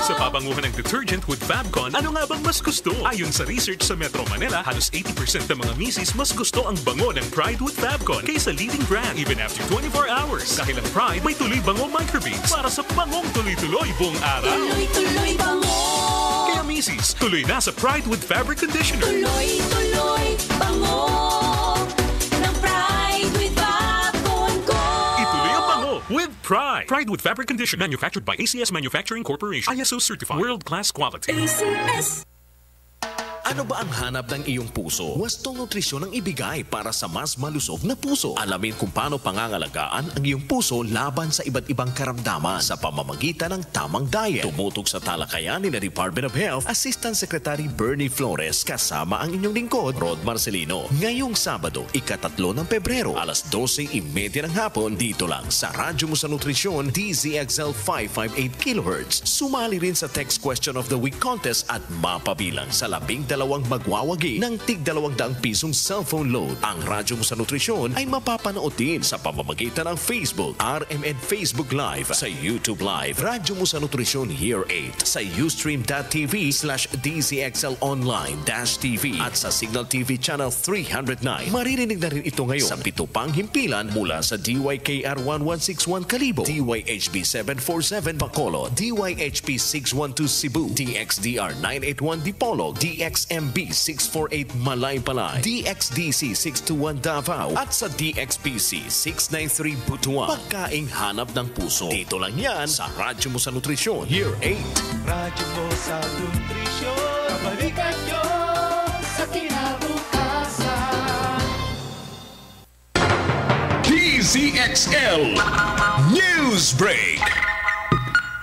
[SPEAKER 16] Sa pabanguhan ng detergent with Fabcon, ano nga bang mas gusto? Ayon sa research sa Metro Manila, halos 80% ng mga misis mas gusto ang bango ng Pride with Fabcon kaysa leading brand even after 24 hours. Dahil ang Pride may tuloy bango microbeads para sa bangong tuloy-tuloy buong araw.
[SPEAKER 10] Tuloy-tuloy bango.
[SPEAKER 16] Kaya misis, tuloy na sa Pride with Fabric Conditioner.
[SPEAKER 10] Tuloy-tuloy bango ng Pride with Fabcon ko.
[SPEAKER 16] Ituloy ang bango with Pride. Pride with Fabric Conditioner. Manufactured by ACS Manufacturing Corporation. ISO certified. World-class quality.
[SPEAKER 10] ACS.
[SPEAKER 13] Ano ba ang hanap ng iyong puso? Wastong nutrisyon ang ibigay para sa mas malusog na puso. Alamin kung paano pangangalagaan ang iyong puso laban sa iba't ibang karamdaman sa pamamagitan ng tamang diet. Tumutok sa talakayan ni Department of Health, Assistant Secretary Bernie Flores kasama ang inyong lingkod, Rod Marcelino. Ngayong Sabado, ika-3 ng Pebrero, alas 12:30 ng hapon, dito lang sa Radyo mo sa Nutrisyon, DZXL 558 kHz. Sumali rin sa Text Question of the Week contest at mapabilang sa 12 magwawagi ng tig-200 pisong cellphone load. Ang Radyo mo sa Nutrisyon ay mapapanood din sa pamamagitan ng Facebook, RMN Facebook Live, sa YouTube Live, Radyo mo sa Nutrisyon Year 8, sa ustream.tv/DZXL Online-TV at sa Signal TV Channel 309. Maririnig na rin ito ngayon sa 7 pang himpilan mula sa DYKR 1161 Kalibo, DYHB 747 Bacolod, DYHB 612 Cebu, DXDR 981 Dipolog, DXMB 648 Malaybalay, DXDC 621 Davao at sa DXPC 693 Butuan. Pagkaing hanap ng puso. Dito lang yan sa Radyo mo sa Nutrisyon Year 8.
[SPEAKER 10] Radyo mo sa Nutrisyon, kabalikan nyo sa kinabukasan.
[SPEAKER 13] DZXL News Break.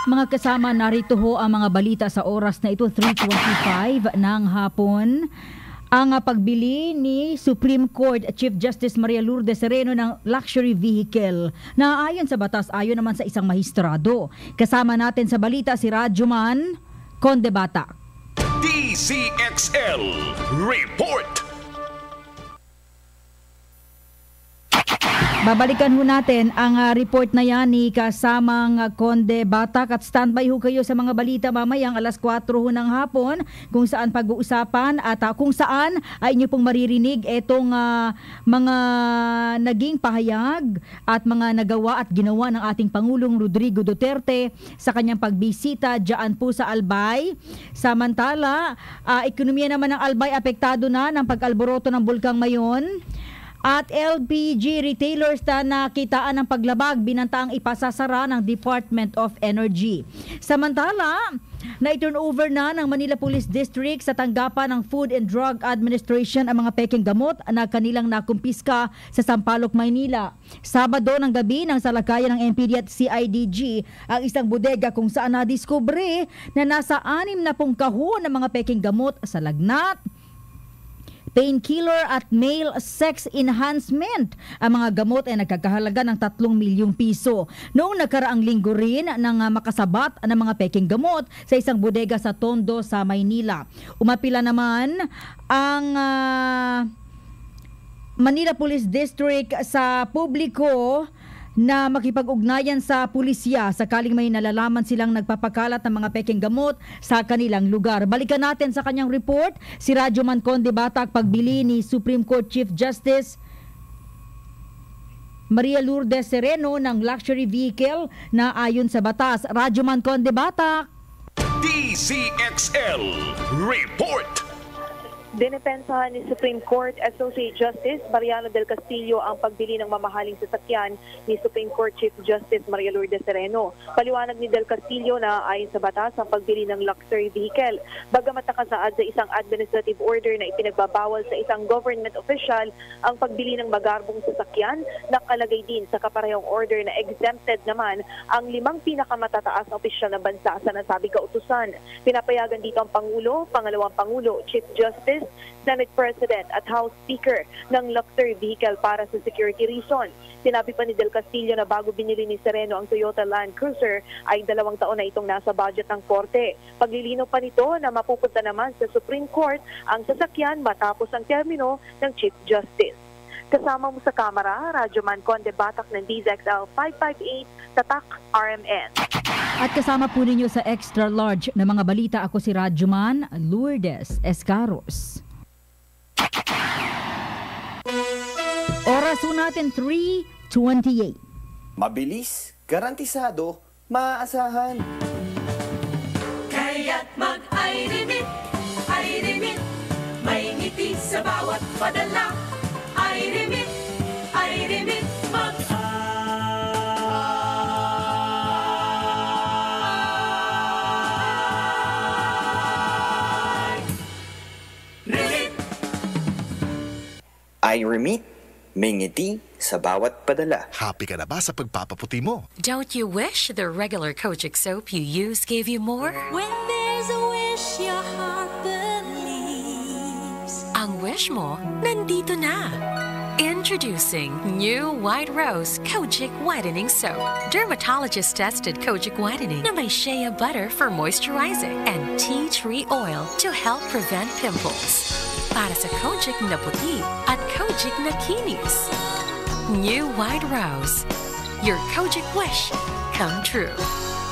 [SPEAKER 1] Mga kasama, narito ho ang mga balita sa oras na ito, 3:25 ng hapon. Ang pagbili ni Supreme Court Chief Justice Maria Lourdes Sereno ng luxury vehicle na ayon sa batas, ayon naman sa isang mahistrado. Kasama natin sa balita si Radyoman Conde Bata.
[SPEAKER 13] DZXL Report.
[SPEAKER 1] Babalikan ho natin ang report na yan ni kasamang Conde Batak at standby ho kayo sa mga balita mamayang alas 4 ho ng hapon kung saan pag-uusapan at kung saan ay inyo pong maririnig itong mga naging pahayag at mga nagawa at ginawa ng ating Pangulong Rodrigo Duterte sa kanyang pagbisita dyan po sa Albay. Samantala, ekonomiya naman ng Albay apektado na ng pag-alboroto ng Bulkang Mayon. At LPG retailers na nakitaan ng paglabag binantaang ipasasara ng Department of Energy. Samantala, na-turnover na ng Manila Police District sa tanggapan ng Food and Drug Administration ang mga peking gamot na kanilang nakumpiska sa Sampaloc, Maynila. Sabado ng gabi nang salakayan ng NPD at CIDG ang isang bodega kung saan nadiskubre na nasa 60 kahon ng mga peking gamot sa lagnat, painkiller at male sex enhancement. Ang mga gamot ay nagkakahalaga ng 3 milyong piso. Noong nakaraang linggo rin nang makasabat ng mga peking gamot sa isang bodega sa Tondo sa Maynila. Umapila naman ang Manila Police District sa publiko na makipag-ugnayan sa pulisya sakaling may nalalaman silang nagpapakalat ng mga peking gamot sa kanilang lugar. Balikan natin sa kanyang report si Radyoman Conde Batak pagbili ni Supreme Court Chief Justice Maria Lourdes Sereno ng luxury vehicle na ayon sa batas. Radyoman Conde Batak.
[SPEAKER 13] DZXL Report.
[SPEAKER 12] Dinepensahan ni Supreme Court Associate Justice Mariano del Castillo ang pagbili ng mamahaling sasakyan ni Supreme Court Chief Justice Maria Lourdes Sereno. Paliwanag ni del Castillo na ayon sa batas ang pagbili ng luxury vehicle. Bagamat nakasaad sa isang administrative order na ipinagbabawal sa isang government official ang pagbili ng magarbong sasakyan, nakalagay din sa kaparehong order na exempted naman ang 5 pinakamatataas na opisyal na bansa sa nasabing kautusan. Pinapayagan dito ang Pangulo, Pangalawang Pangulo, Chief Justice, Senate President at House Speaker ng luxury vehicle para sa security reason. Sinabi pa ni Del Castillo na bago binili ni Sereno ang Toyota Land Cruiser ay 2 taon na itong nasa budget ng korte. Paglilinaw pa nito na mapupunta naman sa Supreme Court ang sasakyan matapos ang termino ng Chief Justice. Kasama mo sa kamera, Radyoman Conde Batak ng DZXL 558, Tatak RMN.
[SPEAKER 1] At kasama po ninyo sa extra large na mga balita, ako si Radyoman Lourdes Escaros. Oras po natin 3:28.
[SPEAKER 17] Mabilis, garantisado, maaasahan.
[SPEAKER 18] Kaya't mag-iRemit, iRemit. May ngiti sa bawat padala. iRemit, iRemit,
[SPEAKER 17] iRemit, may ngiti sa bawat padala.
[SPEAKER 2] Happy ka na ba sa pagpapaputi mo?
[SPEAKER 9] Don't you wish the regular Kojic soap you use gave you more?
[SPEAKER 18] When there's a wish your heart believes.
[SPEAKER 9] Ang wish mo, nandito na. Introducing new White Rose Kojic Whitening Soap. Dermatologist-tested Kojic Whitening na may shea butter for moisturizing and tea tree oil to help prevent pimples. Para sa Kojic na puti at Kojic na kinis. New White Rose. Your Kojic wish come true.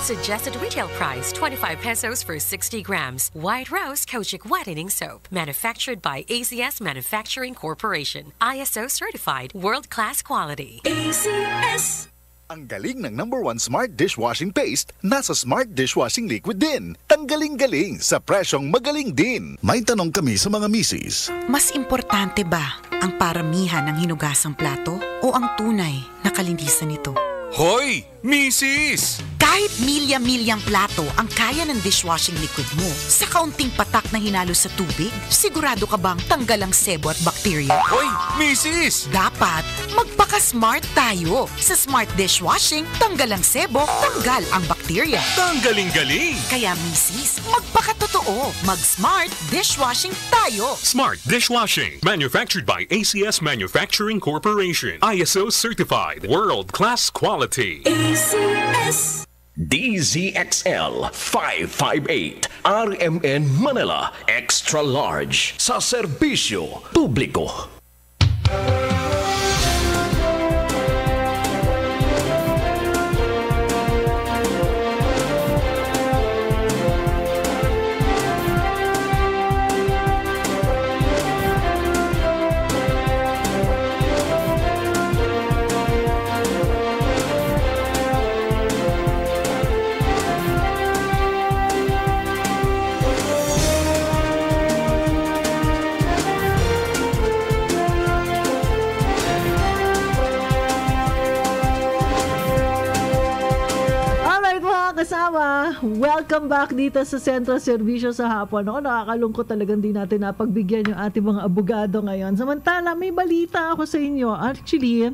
[SPEAKER 9] Suggested retail price 25 pesos for 60 grams. White Rose Kojic Whitening Soap. Manufactured by ACS Manufacturing Corporation. ISO certified. World-class quality.
[SPEAKER 18] ACS.
[SPEAKER 2] Ang galing ng #1 Smart Dishwashing Paste nasa Smart Dishwashing Liquid din. Ang galing-galing sa presyong magaling din. May tanong kami sa mga misis.
[SPEAKER 19] Mas importante ba ang paramihan ng hinugasang plato o ang tunay na kalinisan nito?
[SPEAKER 20] Hoy, misis!
[SPEAKER 19] Kahit milya-milyang plato ang kaya ng dishwashing liquid mo, sa kaunting patak na hinalo sa tubig, sigurado ka bang tanggal ang sebo at bakterya?
[SPEAKER 20] Hoy, misis!
[SPEAKER 19] Dapat magpaka-smart tayo. Sa Smart Dishwashing, tanggal ang sebo, tanggal ang bakterya.
[SPEAKER 20] Tanggaling-galing!
[SPEAKER 19] Kaya misis, magpakatotoo. Mag-Smart Dishwashing tayo.
[SPEAKER 16] Smart Dishwashing. Manufactured by ACS Manufacturing Corporation. ISO certified. World-class quality.
[SPEAKER 18] ACS.
[SPEAKER 13] DZXL 558 RMN Manila Extra Large sa serbisyo publiko.
[SPEAKER 8] kasama. Welcome back dito sa Centro, Serbisyo sa hapon. Ako, nakakalungkot talagang di natin napagbigyan yung ating mga abogado ngayon. Samantala, may balita ako sa inyo. Actually,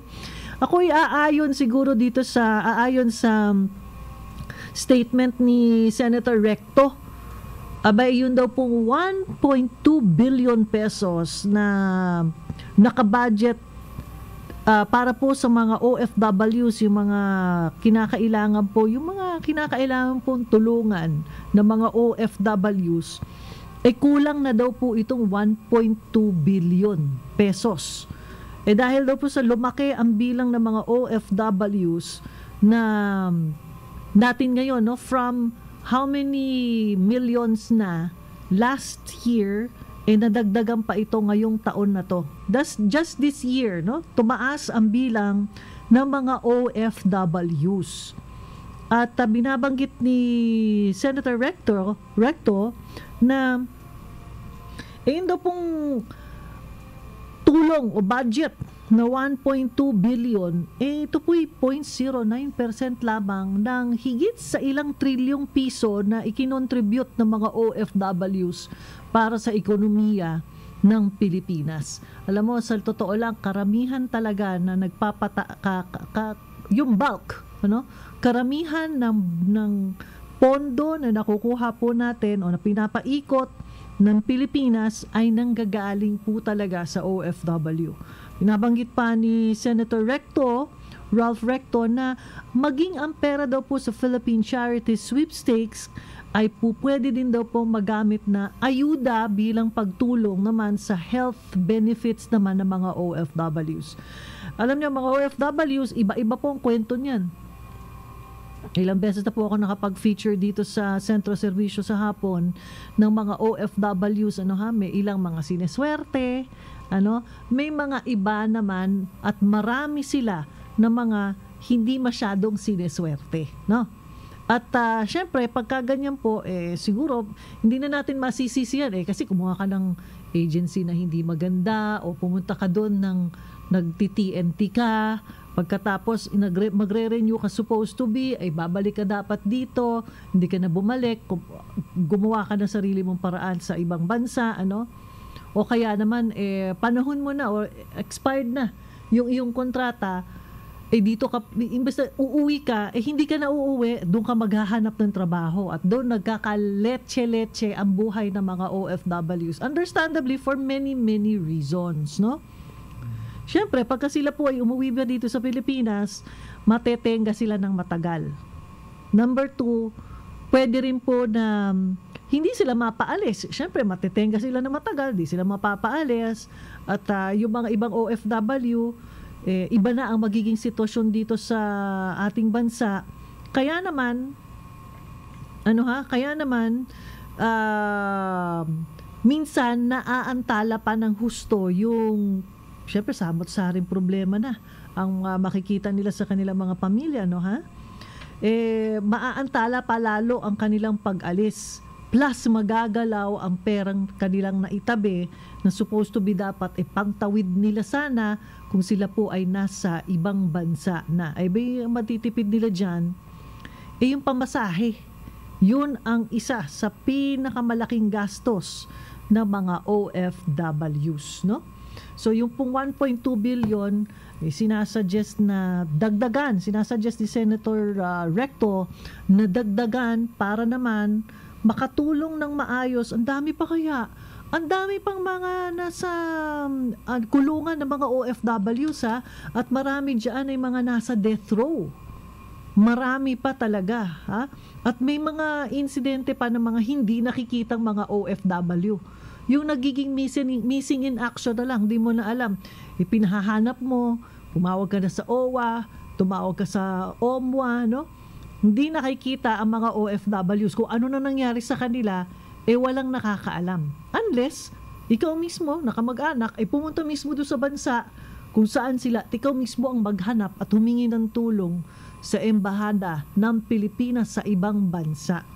[SPEAKER 8] ako'y aayon sa statement ni Senator Recto. Abay, yun daw pong 1.2 billion pesos na nakabudget para po sa mga OFWs, yung mga kinakailangan pong tulungan ng mga OFWs, kulang na daw po itong 1.2 billion pesos. Dahil daw po sa lumaki ang bilang ng mga OFWs na natin ngayon, no, from how many millions na last year, nadagdagan pa ito ngayong taon na to. Just this year, no, tumaas ang bilang ng mga OFWs. At binabanggit ni Senator Recto na yun daw pong tulong o budget na 1.2 billion, ito po'y 0.09% lamang ng higit sa ilang trilyong piso na ikinontribute ng mga OFWs para sa ekonomiya ng Pilipinas. Alam mo, sa totoo lang, karamihan talaga na yung bulk, karamihan ng pondo na nakukuha po natin o na pinapaikot ng Pilipinas ay nanggagaling po talaga sa OFW. Binabanggit pa ni Senator Ralph Recto na maging ang pera daw po sa Philippine Charity Sweepstakes ay po pwede din daw po magamit na ayuda bilang pagtulong naman sa health benefits naman ng mga OFWs. Alam niyo, mga OFWs, iba-iba po ang kwento niyan. Ilang beses na po ako nakapag-feature dito sa Centro Serbisyo sa hapon ng mga OFWs, may ilang mga sineswerte, may mga iba naman at marami sila na mga hindi masyadong sineswerte, no? At syempre, pagka ganyan po, siguro, hindi na natin masisisiyan kasi kumuha ka ng agency na hindi maganda o pumunta ka doon ng nagti-TNT ka, pagkatapos magre-renew ka supposed to be, babalik ka dapat dito, hindi ka na bumalik, gumawa ka ng sarili mong paraan sa ibang bansa, o kaya naman, panahon mo na o expired na yung iyong kontrata, dito ka, imbes na uuwi ka, hindi ka na uuwi, doon ka maghahanap ng trabaho at doon nagkakaletse-letse ang buhay ng mga OFWs. Understandably, for many, many reasons, no? Siyempre, pagka sila po ay umuwi ba dito sa Pilipinas, matetenga sila ng matagal. Number 2, pwede rin po na hindi sila mapaalis. Siyempre, matetenga sila ng matagal, di sila mapapaalis. At yung mga ibang OFW, iba na ang magiging sitwasyon dito sa ating bansa. Kaya naman, minsan naaantala pa ng husto yung, syempre, samot-saring problema na ang makikita nila sa kanilang mga pamilya, maaantala pa lalo ang kanilang pag-alis. Plus, magagalaw ang perang kanilang naitabi na supposed to be dapat pangtawid nila sana kung sila po ay nasa ibang bansa na. Matitipid nila dyan, yung pamasahe. Yun ang isa sa pinakamalaking gastos ng mga OFWs, no? So, yung pong 1.2 billion, sinasuggest ni Senator Recto na dagdagan para naman makatulong ng maayos. Ang dami pa kaya. Ang dami pang mga nasa kulungan ng mga OFWs at marami dyan ay mga nasa death row. Marami pa talaga. At may mga insidente pa ng mga hindi nakikitang mga OFW. Yung nagiging missing in action na lang, di mo na alam. Pinahahanap mo, tumawag ka na sa OWA, tumawag ka sa OMWA, no? Hindi nakikita ang mga OFWs kung ano na nangyari sa kanila, walang nakakaalam. Unless, ikaw mismo, nakamag-anak, pumunta mismo doon sa bansa kung saan sila, ikaw mismo ang maghanap at humingi ng tulong sa embahada ng Pilipinas sa ibang bansa.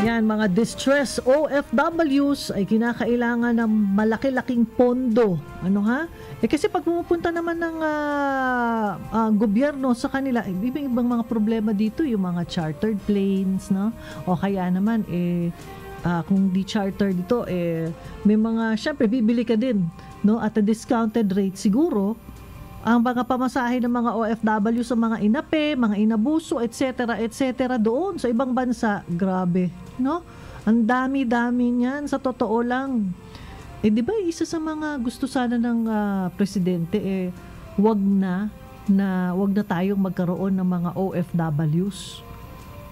[SPEAKER 8] Ayan, mga distress OFWs ay kinakailangan ng malaki-laking pondo. Ano ha? Kasi pag pumupunta naman ng gobyerno sa kanila, ibang mga problema dito, yung mga chartered planes, no? O kaya naman, kung di charter dito, may mga, syempre, bibili ka din, no? At a discounted rate, siguro, ang mga pamasahe ng mga OFW sa mga inape, mga inabuso, etc., etc., doon sa ibang bansa, grabe, no? Ang dami-dami niyan, sa totoo lang. Di ba, isa sa mga gusto sana ng presidente, wag na tayong magkaroon ng mga OFWs.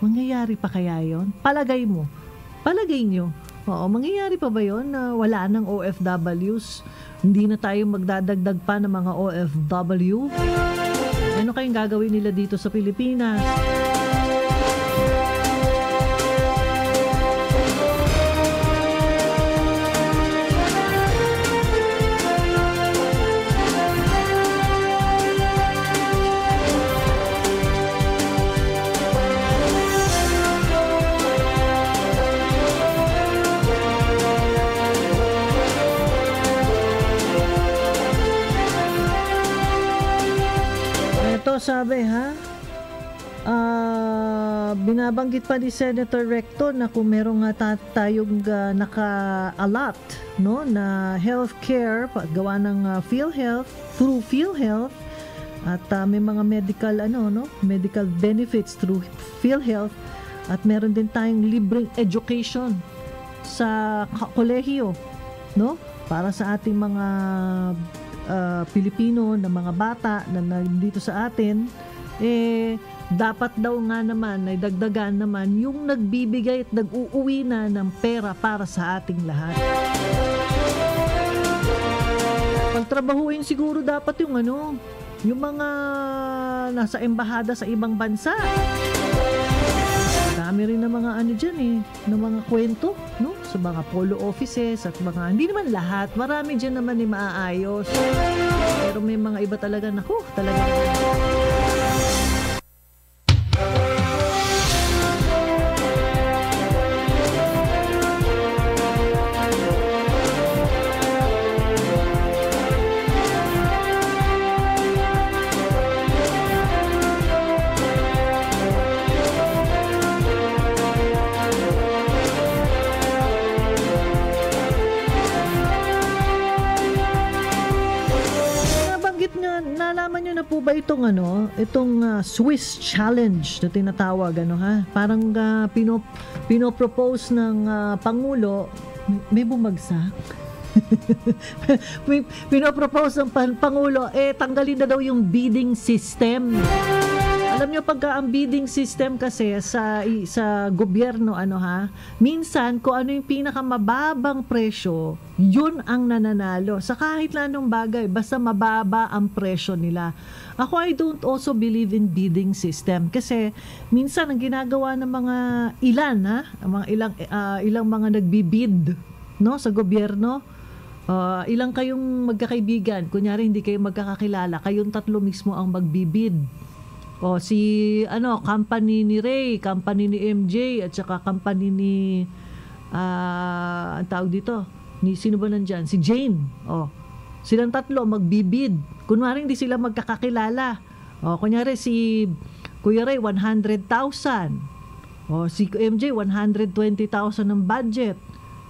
[SPEAKER 8] Mangyayari pa kaya yon? Palagay nyo, mangyayari pa ba yon na wala ng OFWs? Hindi na tayo magdadagdag pa ng mga OFW? Ano kayong gagawin nila dito sa Pilipinas? Sabi binabanggit pa ni Senator Recto na kung meron nga tayong naka-allot, no, na healthcare gawa ng PhilHealth, through PhilHealth, at may mga medical benefits through PhilHealth, at meron din tayong libreng education sa kolehiyo, no, para sa ating mga Pilipino na mga bata na dito sa atin, dapat daw nga naman ay dagdagan naman yung nagbibigay at nag-uuwi na ng pera para sa ating lahat. Pagtrabahuin siguro dapat yung mga nasa embahada sa ibang bansa. Dami rin ng mga dyan ng mga kwento, no? Sa mga polo offices at mga, hindi naman lahat, marami dyan naman maaayos. Pero may mga iba talaga, talaga. Nalaman nyo na po ba itong Swiss challenge na tinatawag, parang pinopropose ng Pangulo, may bumagsak. Pinopropose ng Pangulo, tanggalin na daw yung bidding system. Alam nyo, pagka ang bidding system kasi sa gobyerno, minsan kung ano yung pinakamababang presyo, yun ang nananalo. Sa kahit na anong bagay, basta mababa ang presyo nila. Ako, I don't also believe in bidding system kasi minsan ang ginagawa ng mga ilang mga nagbibid, no, sa gobyerno, ilang kayong magkakaibigan, kunyari hindi kayo magkakakilala, kayong tatlo mismo ang magbibid. Company ni Ray, company ni MJ, at saka company ni ang tawag dito, ni sino ba nandyan? Si Jane. Silang tatlo magbibid. Kunwari hindi sila magkakakilala. Kunyari si Kuya Ray 100,000. Si MJ 120,000 ng budget.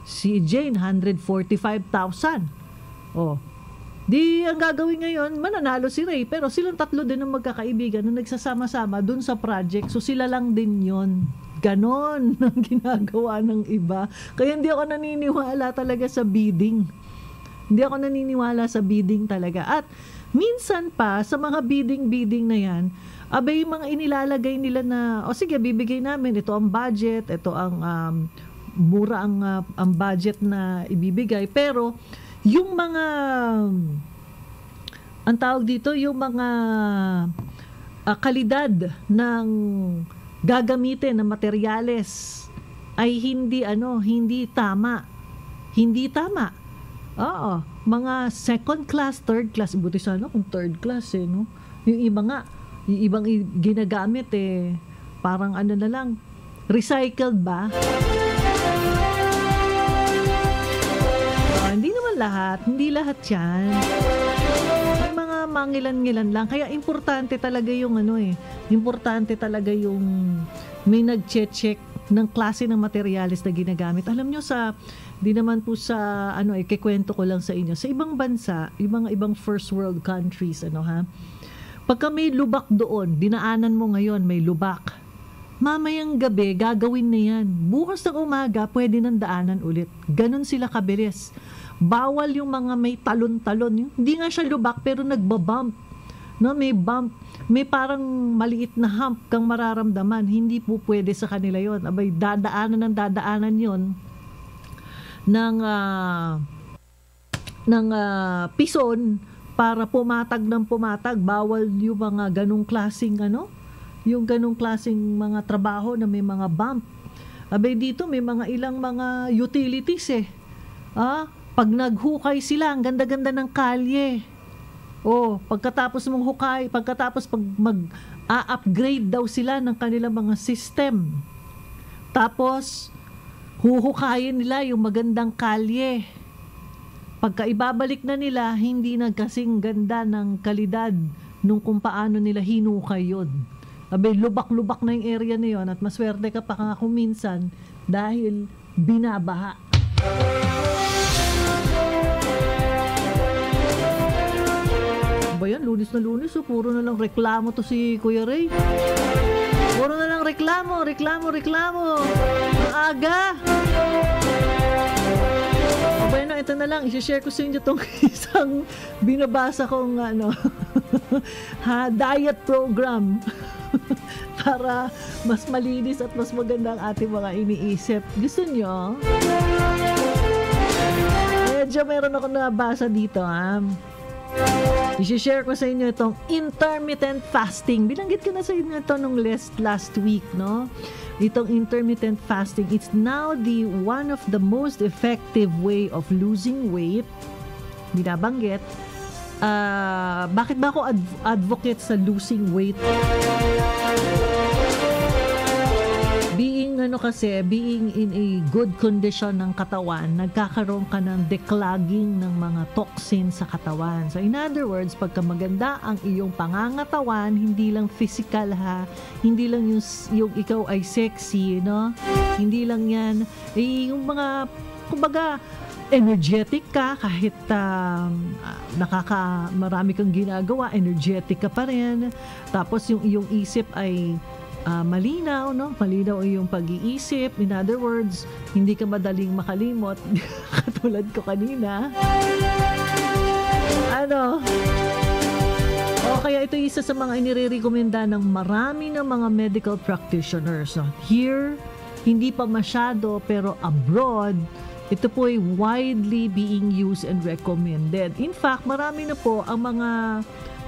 [SPEAKER 8] Si Jane 145,000. Di ang gagawin ngayon, mananalo si Ray, pero silang tatlo din ang magkakaibigan na nagsasama-sama dun sa project, so sila lang din yon. Ganon ang ginagawa ng iba. Kaya hindi ako naniniwala talaga sa bidding. Hindi ako naniniwala sa bidding talaga. At minsan pa, sa mga bidding na yan, yung mga inilalagay nila na, sige, bibigay namin, ito ang budget, ito ang mura ang budget na ibibigay, pero yung mga ang tawag dito, yung mga kalidad ng gagamitin na materyales ay hindi tama. Hindi tama. Mga second class, third class, buti sana kung third class no. Yung ibang ginagamit parang na lang, recycled ba? naman lahat, hindi lahat yan. May mga mangilan-ngilan lang. Kaya importante talaga yung importante talaga yung may nag-check ng klase ng materials na ginagamit. Alam nyo di naman po sa kikwento ko lang sa inyo. Sa ibang bansa, yung mga ibang first world countries, pagka may lubak doon, dinaanan mo ngayon, may lubak. Mamayang gabi, gagawin na yan. Bukas ng umaga, pwede nang daanan ulit. Ganon sila kabilis. Bawal yung mga may talon-talon. Hindi nga siya lubak, pero nagbabump. No, may bump. May parang maliit na hump kang mararamdaman. Hindi po pwede sa kanila yon. Abay, dadaanan yon ng pison para pumatag ng pumatag. Bawal yung mga ganong klaseng yung ganong klaseng mga trabaho na may mga bump. Abay dito may mga ilang mga utilities pag naghukay sila, ang ganda-ganda ng kalye. Pagkatapos mong hukay, pag mag-upgrade daw sila ng kanilang mga system. Tapos huhukayin nila yung magandang kalye. Pagka ibabalik na nila, hindi na kasing ganda ng kalidad nung kung paano nila hinukay yun. Abay, lubak-lubak na yung area na yun at maswerte ka pa kung minsan dahil binabaha. Ba yan? Lunis na lunis. Puro na lang reklamo to si Kuya Ray. Puro na lang reklamo. Ang aga. Bueno, ito na lang. I-share ko sa inyo itong isang binabasa kong diet program. Para mas malinis at mas maganda ang ating mga iniisip. Gusto nyo? Medyo meron ako nabasa dito, I-share ko sa inyo itong intermittent fasting. Binanggit ko na sa inyo ito nung last week, no? Itong intermittent fasting, it's now the one of the most effective way of losing weight. Binabanggit. Bakit ba ako advocate sa losing weight? Being in a good condition ng katawan, nagkakaroon ka ng declogging ng mga toxins sa katawan. So in other words, pagka maganda ang iyong pangangatawan, hindi lang physical hindi lang yung ikaw ay sexy, no? Hindi lang yan, yung mga, kumbaga, energetic ka kahit marami kang ginagawa, energetic ka pa rin. Tapos yung iyong isip ay malinaw, no? Malinaw yung pag-iisip. In other words, hindi ka madaling makalimot. Katulad ko kanina. Kaya ito isa sa mga inirekomenda ng marami ng mga medical practitioners. No? Here, hindi pa masyado, pero abroad, ito po ay widely being used and recommended. In fact, marami na po ang mga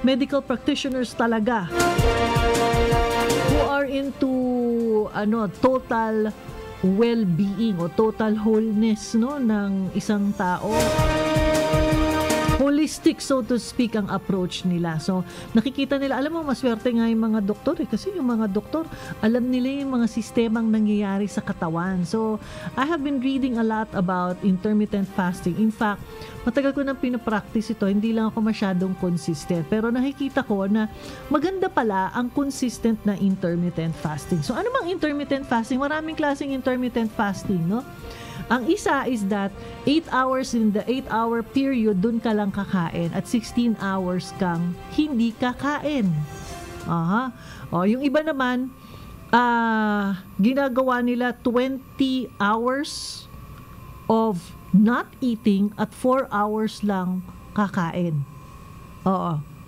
[SPEAKER 8] medical practitioners talaga who are into total well-being o total wholeness, no, ng isang tao. Holistic, so to speak, ang approach nila. So, nakikita nila, alam mo, maswerte nga yung mga doktor kasi yung mga doktor, alam nila yung mga sistemang nangyayari sa katawan. So, I have been reading a lot about intermittent fasting. In fact, matagal ko nang pinapractice ito, hindi lang ako masyadong consistent. Pero nakikita ko na maganda pala ang consistent na intermittent fasting. So, ano bang intermittent fasting? Maraming klaseng intermittent fasting, no? Ang isa is that 8 hours in the 8-hour period, dun ka lang kakain at 16 hours kang hindi kakain. Yung iba naman, ginagawa nila 20 hours of not eating at 4 hours lang kakain.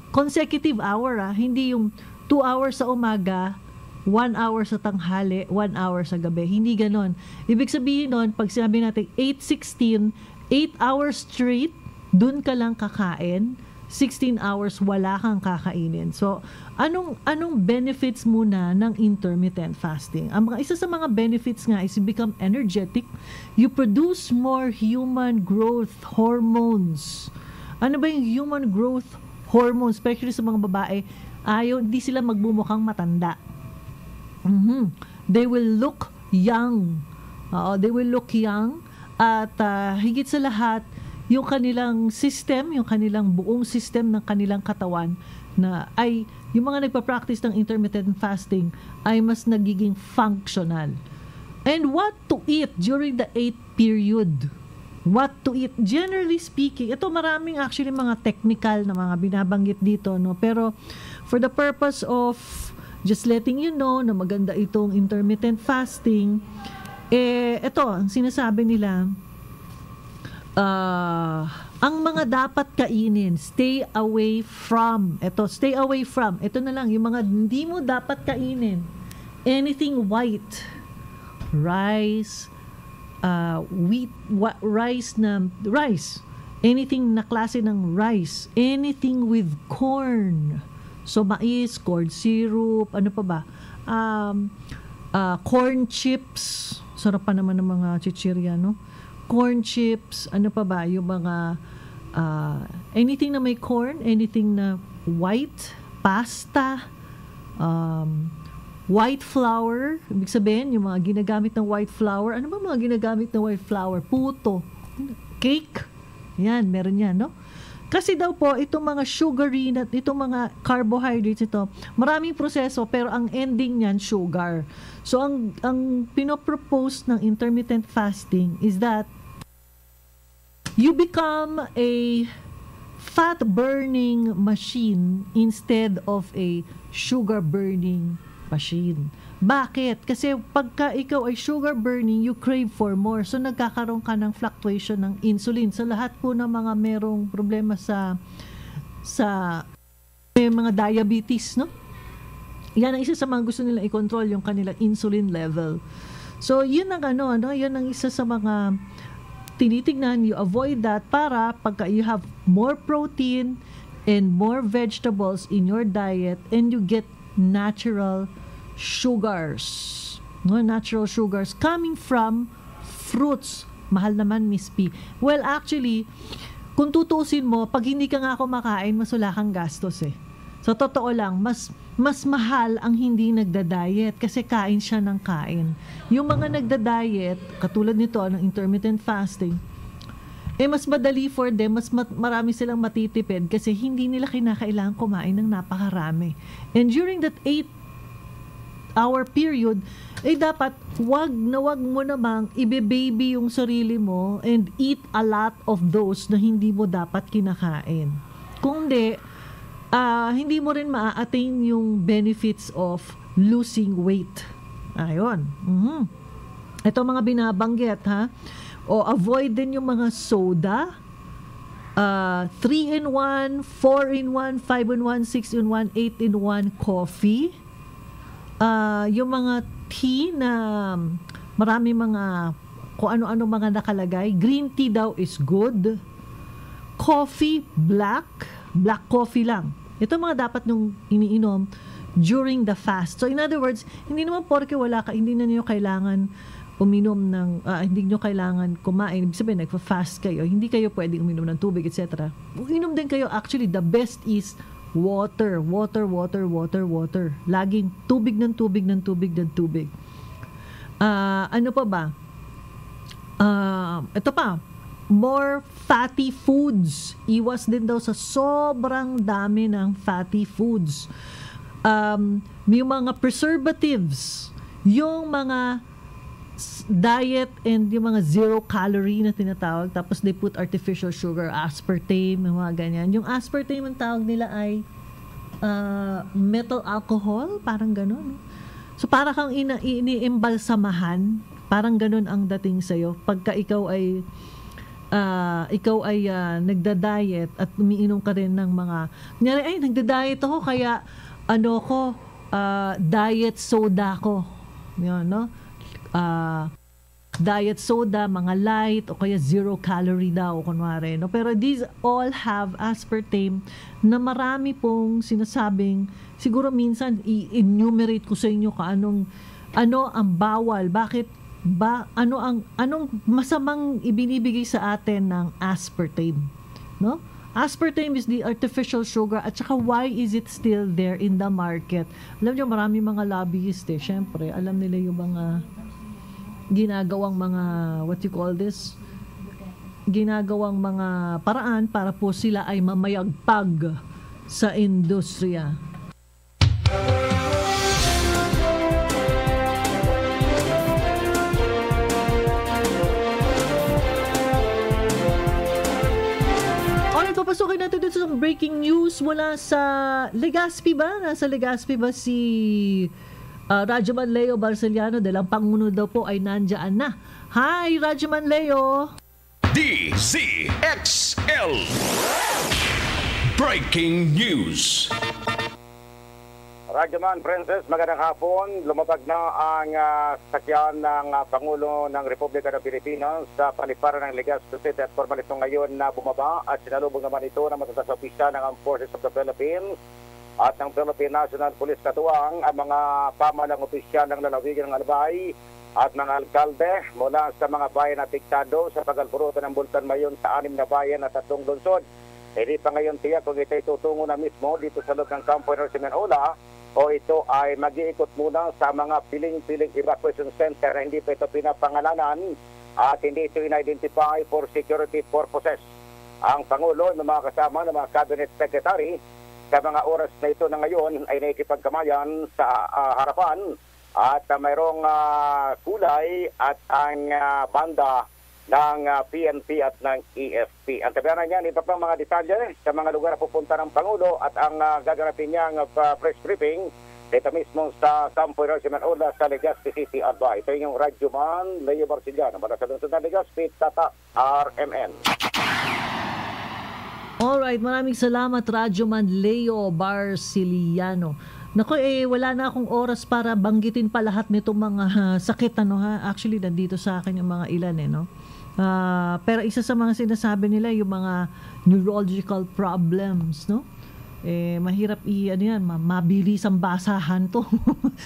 [SPEAKER 8] Consecutive hour, hindi yung 2 hours sa umaga, 1 hour sa tanghali, 1 hour sa gabi. Hindi ganon. Ibig sabihin nun, pag sinabi natin 8-16, 8 hours straight, dun ka lang kakain, 16 hours wala kang kakainin. So, anong benefits muna ng intermittent fasting? Ang isa sa mga benefits nga is you become energetic, you produce more human growth hormones. Ano ba yung human growth hormones? Especially sa mga babae, hindi sila magbumukhang matanda. They will look young. They will look young. At higit sa lahat, yung kanilang system, yung kanilang buong system ng kanilang katawan na ay yung mga nagpa-practice ng intermittent fasting ay mas nagiging functional. And what to eat during the 8th period? What to eat? Generally speaking, ito maraming actually mga technical na mga binabanggit dito, no? Pero for the purpose of just letting you know na maganda itong intermittent fasting, ito, ang sinasabi nila, ang mga dapat kainin, stay away from, ito na lang, yung mga hindi mo dapat kainin, anything white, rice, rice, anything na klase ng rice, anything with corn, so mais, corn syrup, ano pa ba, corn chips, sarap pa naman ng mga chichirya, no? Corn chips, ano pa ba, yung mga anything na may corn, anything na white, pasta, white flour, ibig sabihin, yung mga ginagamit ng white flour. Ano ba mga ginagamit ng white flour? Puto, cake, yan, meron yan, no? Kasi daw po, itong mga sugary, itong mga carbohydrates ito, maraming proseso, pero ang ending niyan, sugar. So, ang pinopropose ng intermittent fasting is that you become a fat-burning machine instead of a sugar-burning machine. Bakit? Kasi pagka ikaw ay sugar burning, you crave for more. So nagkakaroon ka ng fluctuation ng insulin. So lahat po ng mga merong problema sa may mga diabetes, no? Yan ang isa sa mga gusto nila i-control, yung kanilang insulin level. So yun ang yun ang isa sa mga tinitignan, you avoid that para pagka you have more protein and more vegetables in your diet and you get natural sugars. No, natural sugars coming from fruits. Mahal naman, Miss P. Well, actually, kung tutusin mo, pag hindi ka nga kumakain, mas wala kang gastos eh. So, totoo lang, mas mahal ang hindi nagda-diet kasi kain siya ng kain. Yung mga nagda-diet, katulad nito, ng intermittent fasting, mas madali for them, marami silang matitipid kasi hindi nila kinakailangan kumain ng napakarami. And during that 8-hour period, dapat wag mo namang ibe-baby yung sarili mo and eat a lot of those na hindi mo dapat kinakain. Kung hindi mo rin ma-attain yung benefits of losing weight. Ayun. Ito mga binabanggit, ha? O avoid din yung mga soda, 3-in-1, 4-in-1, 5-in-1, 6-in-1, 8-in-1 coffee, yung mga tea na marami mga kung ano-ano mga nakalagay. Green tea daw is good. Coffee, black coffee lang. Ito mga dapat nung iniinom during the fast. So in other words, hindi naman porke hindi na niyo kailangan uminom ng, hindi nyo kailangan kumain. Ibig sabihin, nagpa-fast kayo, hindi kayo pwedeng uminom ng tubig, etc. Uminom din kayo. Actually, the best is water. Laging tubig ng tubig. Ano pa ba? Ito pa, more fatty foods. Iwas din daw sa sobrang dami ng fatty foods. May mga preservatives. Yung mga diet and yung mga zero calorie na tinatawag, tapos they put artificial sugar, aspartame, mga ganyan. Yung aspartame ang tawag nila ay methyl alcohol, parang gano'n. So para kang ini-embalsamahan, parang gano'n ang dating sa'yo pagka ikaw ay nagda-diet at umiinom ka rin ng mga nagda-diet ako kaya diet soda ko. Yun, no? Diet soda, mga light o kaya zero calorie daw kunwari, no? Pero these all have aspartame na marami pong sinasabing, siguro minsan i-enumerate ko sa inyo ano ang bawal, bakit ba anong masamang ibinibigay sa atin ng aspartame, no? Aspartame is the artificial sugar at saka why is it still there in the market? Alam niyo, marami mga lobbyist syempre, alam nila yung mga ginagawang mga, what you call this? ginagawang mga paraan para po sila ay mamayagpag sa industriya. Papasukin natin dito sa breaking news mula sa Legazpi ba? Nasa Legazpi ba si Radyoman Leo Barceliano dahil ang Pangulo daw po ay nandiyan na. Hi, Radyoman Leo!
[SPEAKER 13] DZXL Breaking News.
[SPEAKER 21] Radyoman Princess, magandang hapon. Lumabag na ang sakyan ng Pangulo ng Republika ng Pilipinas sa paliparan ng Legazpi City at formal ito ngayon na bumaba at sinalubong naman ito ng matatas opisyal ng Armed Forces of the Philippines at ng Philippine National Police katuwang ang mga pamalang opisyal ng lalawigan ng Albay at mga alkalde mula sa mga bayan na apektado sa pag-alburutan ng Bulkan Mayon sa 6 na bayan at 3 lungsod. Hindi pa ngayon tiyak kung ito'y tutungo na mismo dito sa loob ng Campo Ola o ito ay mag-iikot muna sa mga piling-piling evacuation center na hindi pa ito pinapangalanan at hindi ito in-identify for security purposes. Ang Pangulo ng mga kasama ng mga cabinet secretary sa mga oras na ito na ngayon ay nakikipagkamayan sa harapan at mayroong kulay at ang banda ng PNP at ng EFP. Ang tabianan niyan, iba pang mga detalye sa mga lugar na pupunta ng Pangulo at ang gaganapin niyang press briefing dito mismo sa Campo Ola sa Legazpi City, Albay. Ito yung Radyoman Leo Barceliano. Mula sa lungsod ng Legazpi, Tata RMN.
[SPEAKER 8] Alright, maraming salamat Radyoman Leo Barceliano. Naku, wala na akong oras para banggitin pa lahat nitong mga sakit, Actually, nandito sa akin yung mga ilan, no? Pero isa sa mga sinasabi nila, yung mga neurological problems, no? Mahirap mabilis ang basahan to.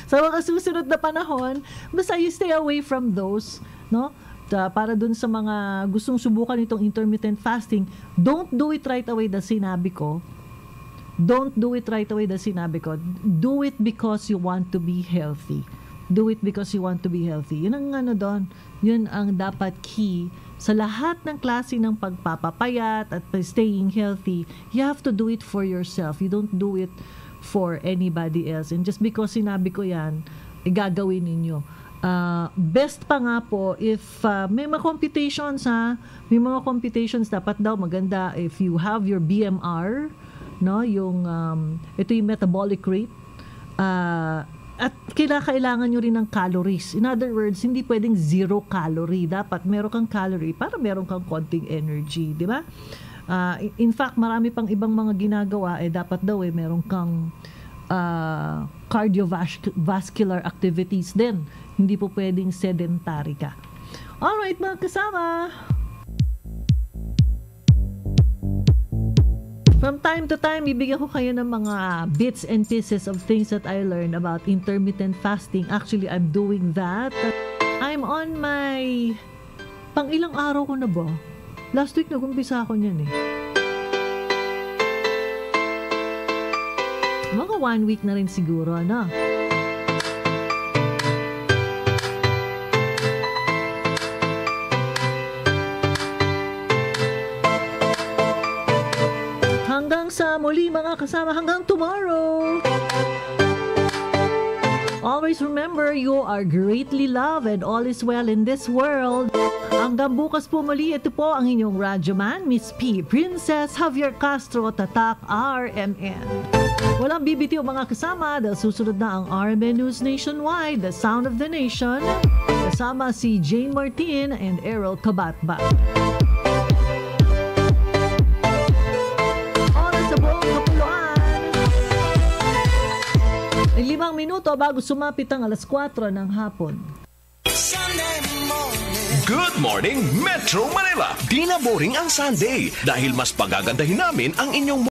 [SPEAKER 8] Sa mga susunod na panahon, basta you stay away from those, no? Para dun sa mga gustong subukan itong intermittent fasting, don't do it right away na sinabi ko. Don't do it right away na sinabi ko. Do it because you want to be healthy. Do it because you want to be healthy. Yun ang doon. Yun ang dapat key sa lahat ng klase ng pagpapapayat at staying healthy. You have to do it for yourself. You don't do it for anybody else. And just because sinabi ko yan, gagawin ninyo. Best pa nga po if may mga computations may mga computations dapat daw maganda if you have your BMR, no, yung ito yung metabolic rate at kailangan nyo rin ng calories. In other words, hindi pwedeng 0 calorie. Dapat meron kang calorie para meron kang konting energy, di ba? In fact, marami pang ibang mga ginagawa, dapat daw meron kang cardiovascular activities din. Hindi po pwedeng sedentary ka. Alright, mga kasama. From time to time, bibigyan ko kayo ng mga bits and pieces of things that I learned about intermittent fasting. Actually, I'm doing that. I'm on my pang-ilang araw ko na ba? Last week nag-umpisa ako niyan Mga 1 week na rin siguro, ano? Hanggang sa muli mga kasama, hanggang tomorrow. Always remember, you are greatly loved and all is well in this world. Hanggang bukas po muli, ito po ang inyong Radyoman, Miss P. Princess Javier Castro, Tatak RMN. Walang bibitiw mga kasama dahil susunod na ang RMN News Nationwide, The Sound of the Nation. Kasama si Jane Martin and Errol Kabatba. Sa buong kapuluan. 5 minuto bago sumapit ang 4:00 ng hapon.
[SPEAKER 13] Good morning, Metro Manila! Di na boring ang Sunday dahil mas pagagandahin namin ang inyong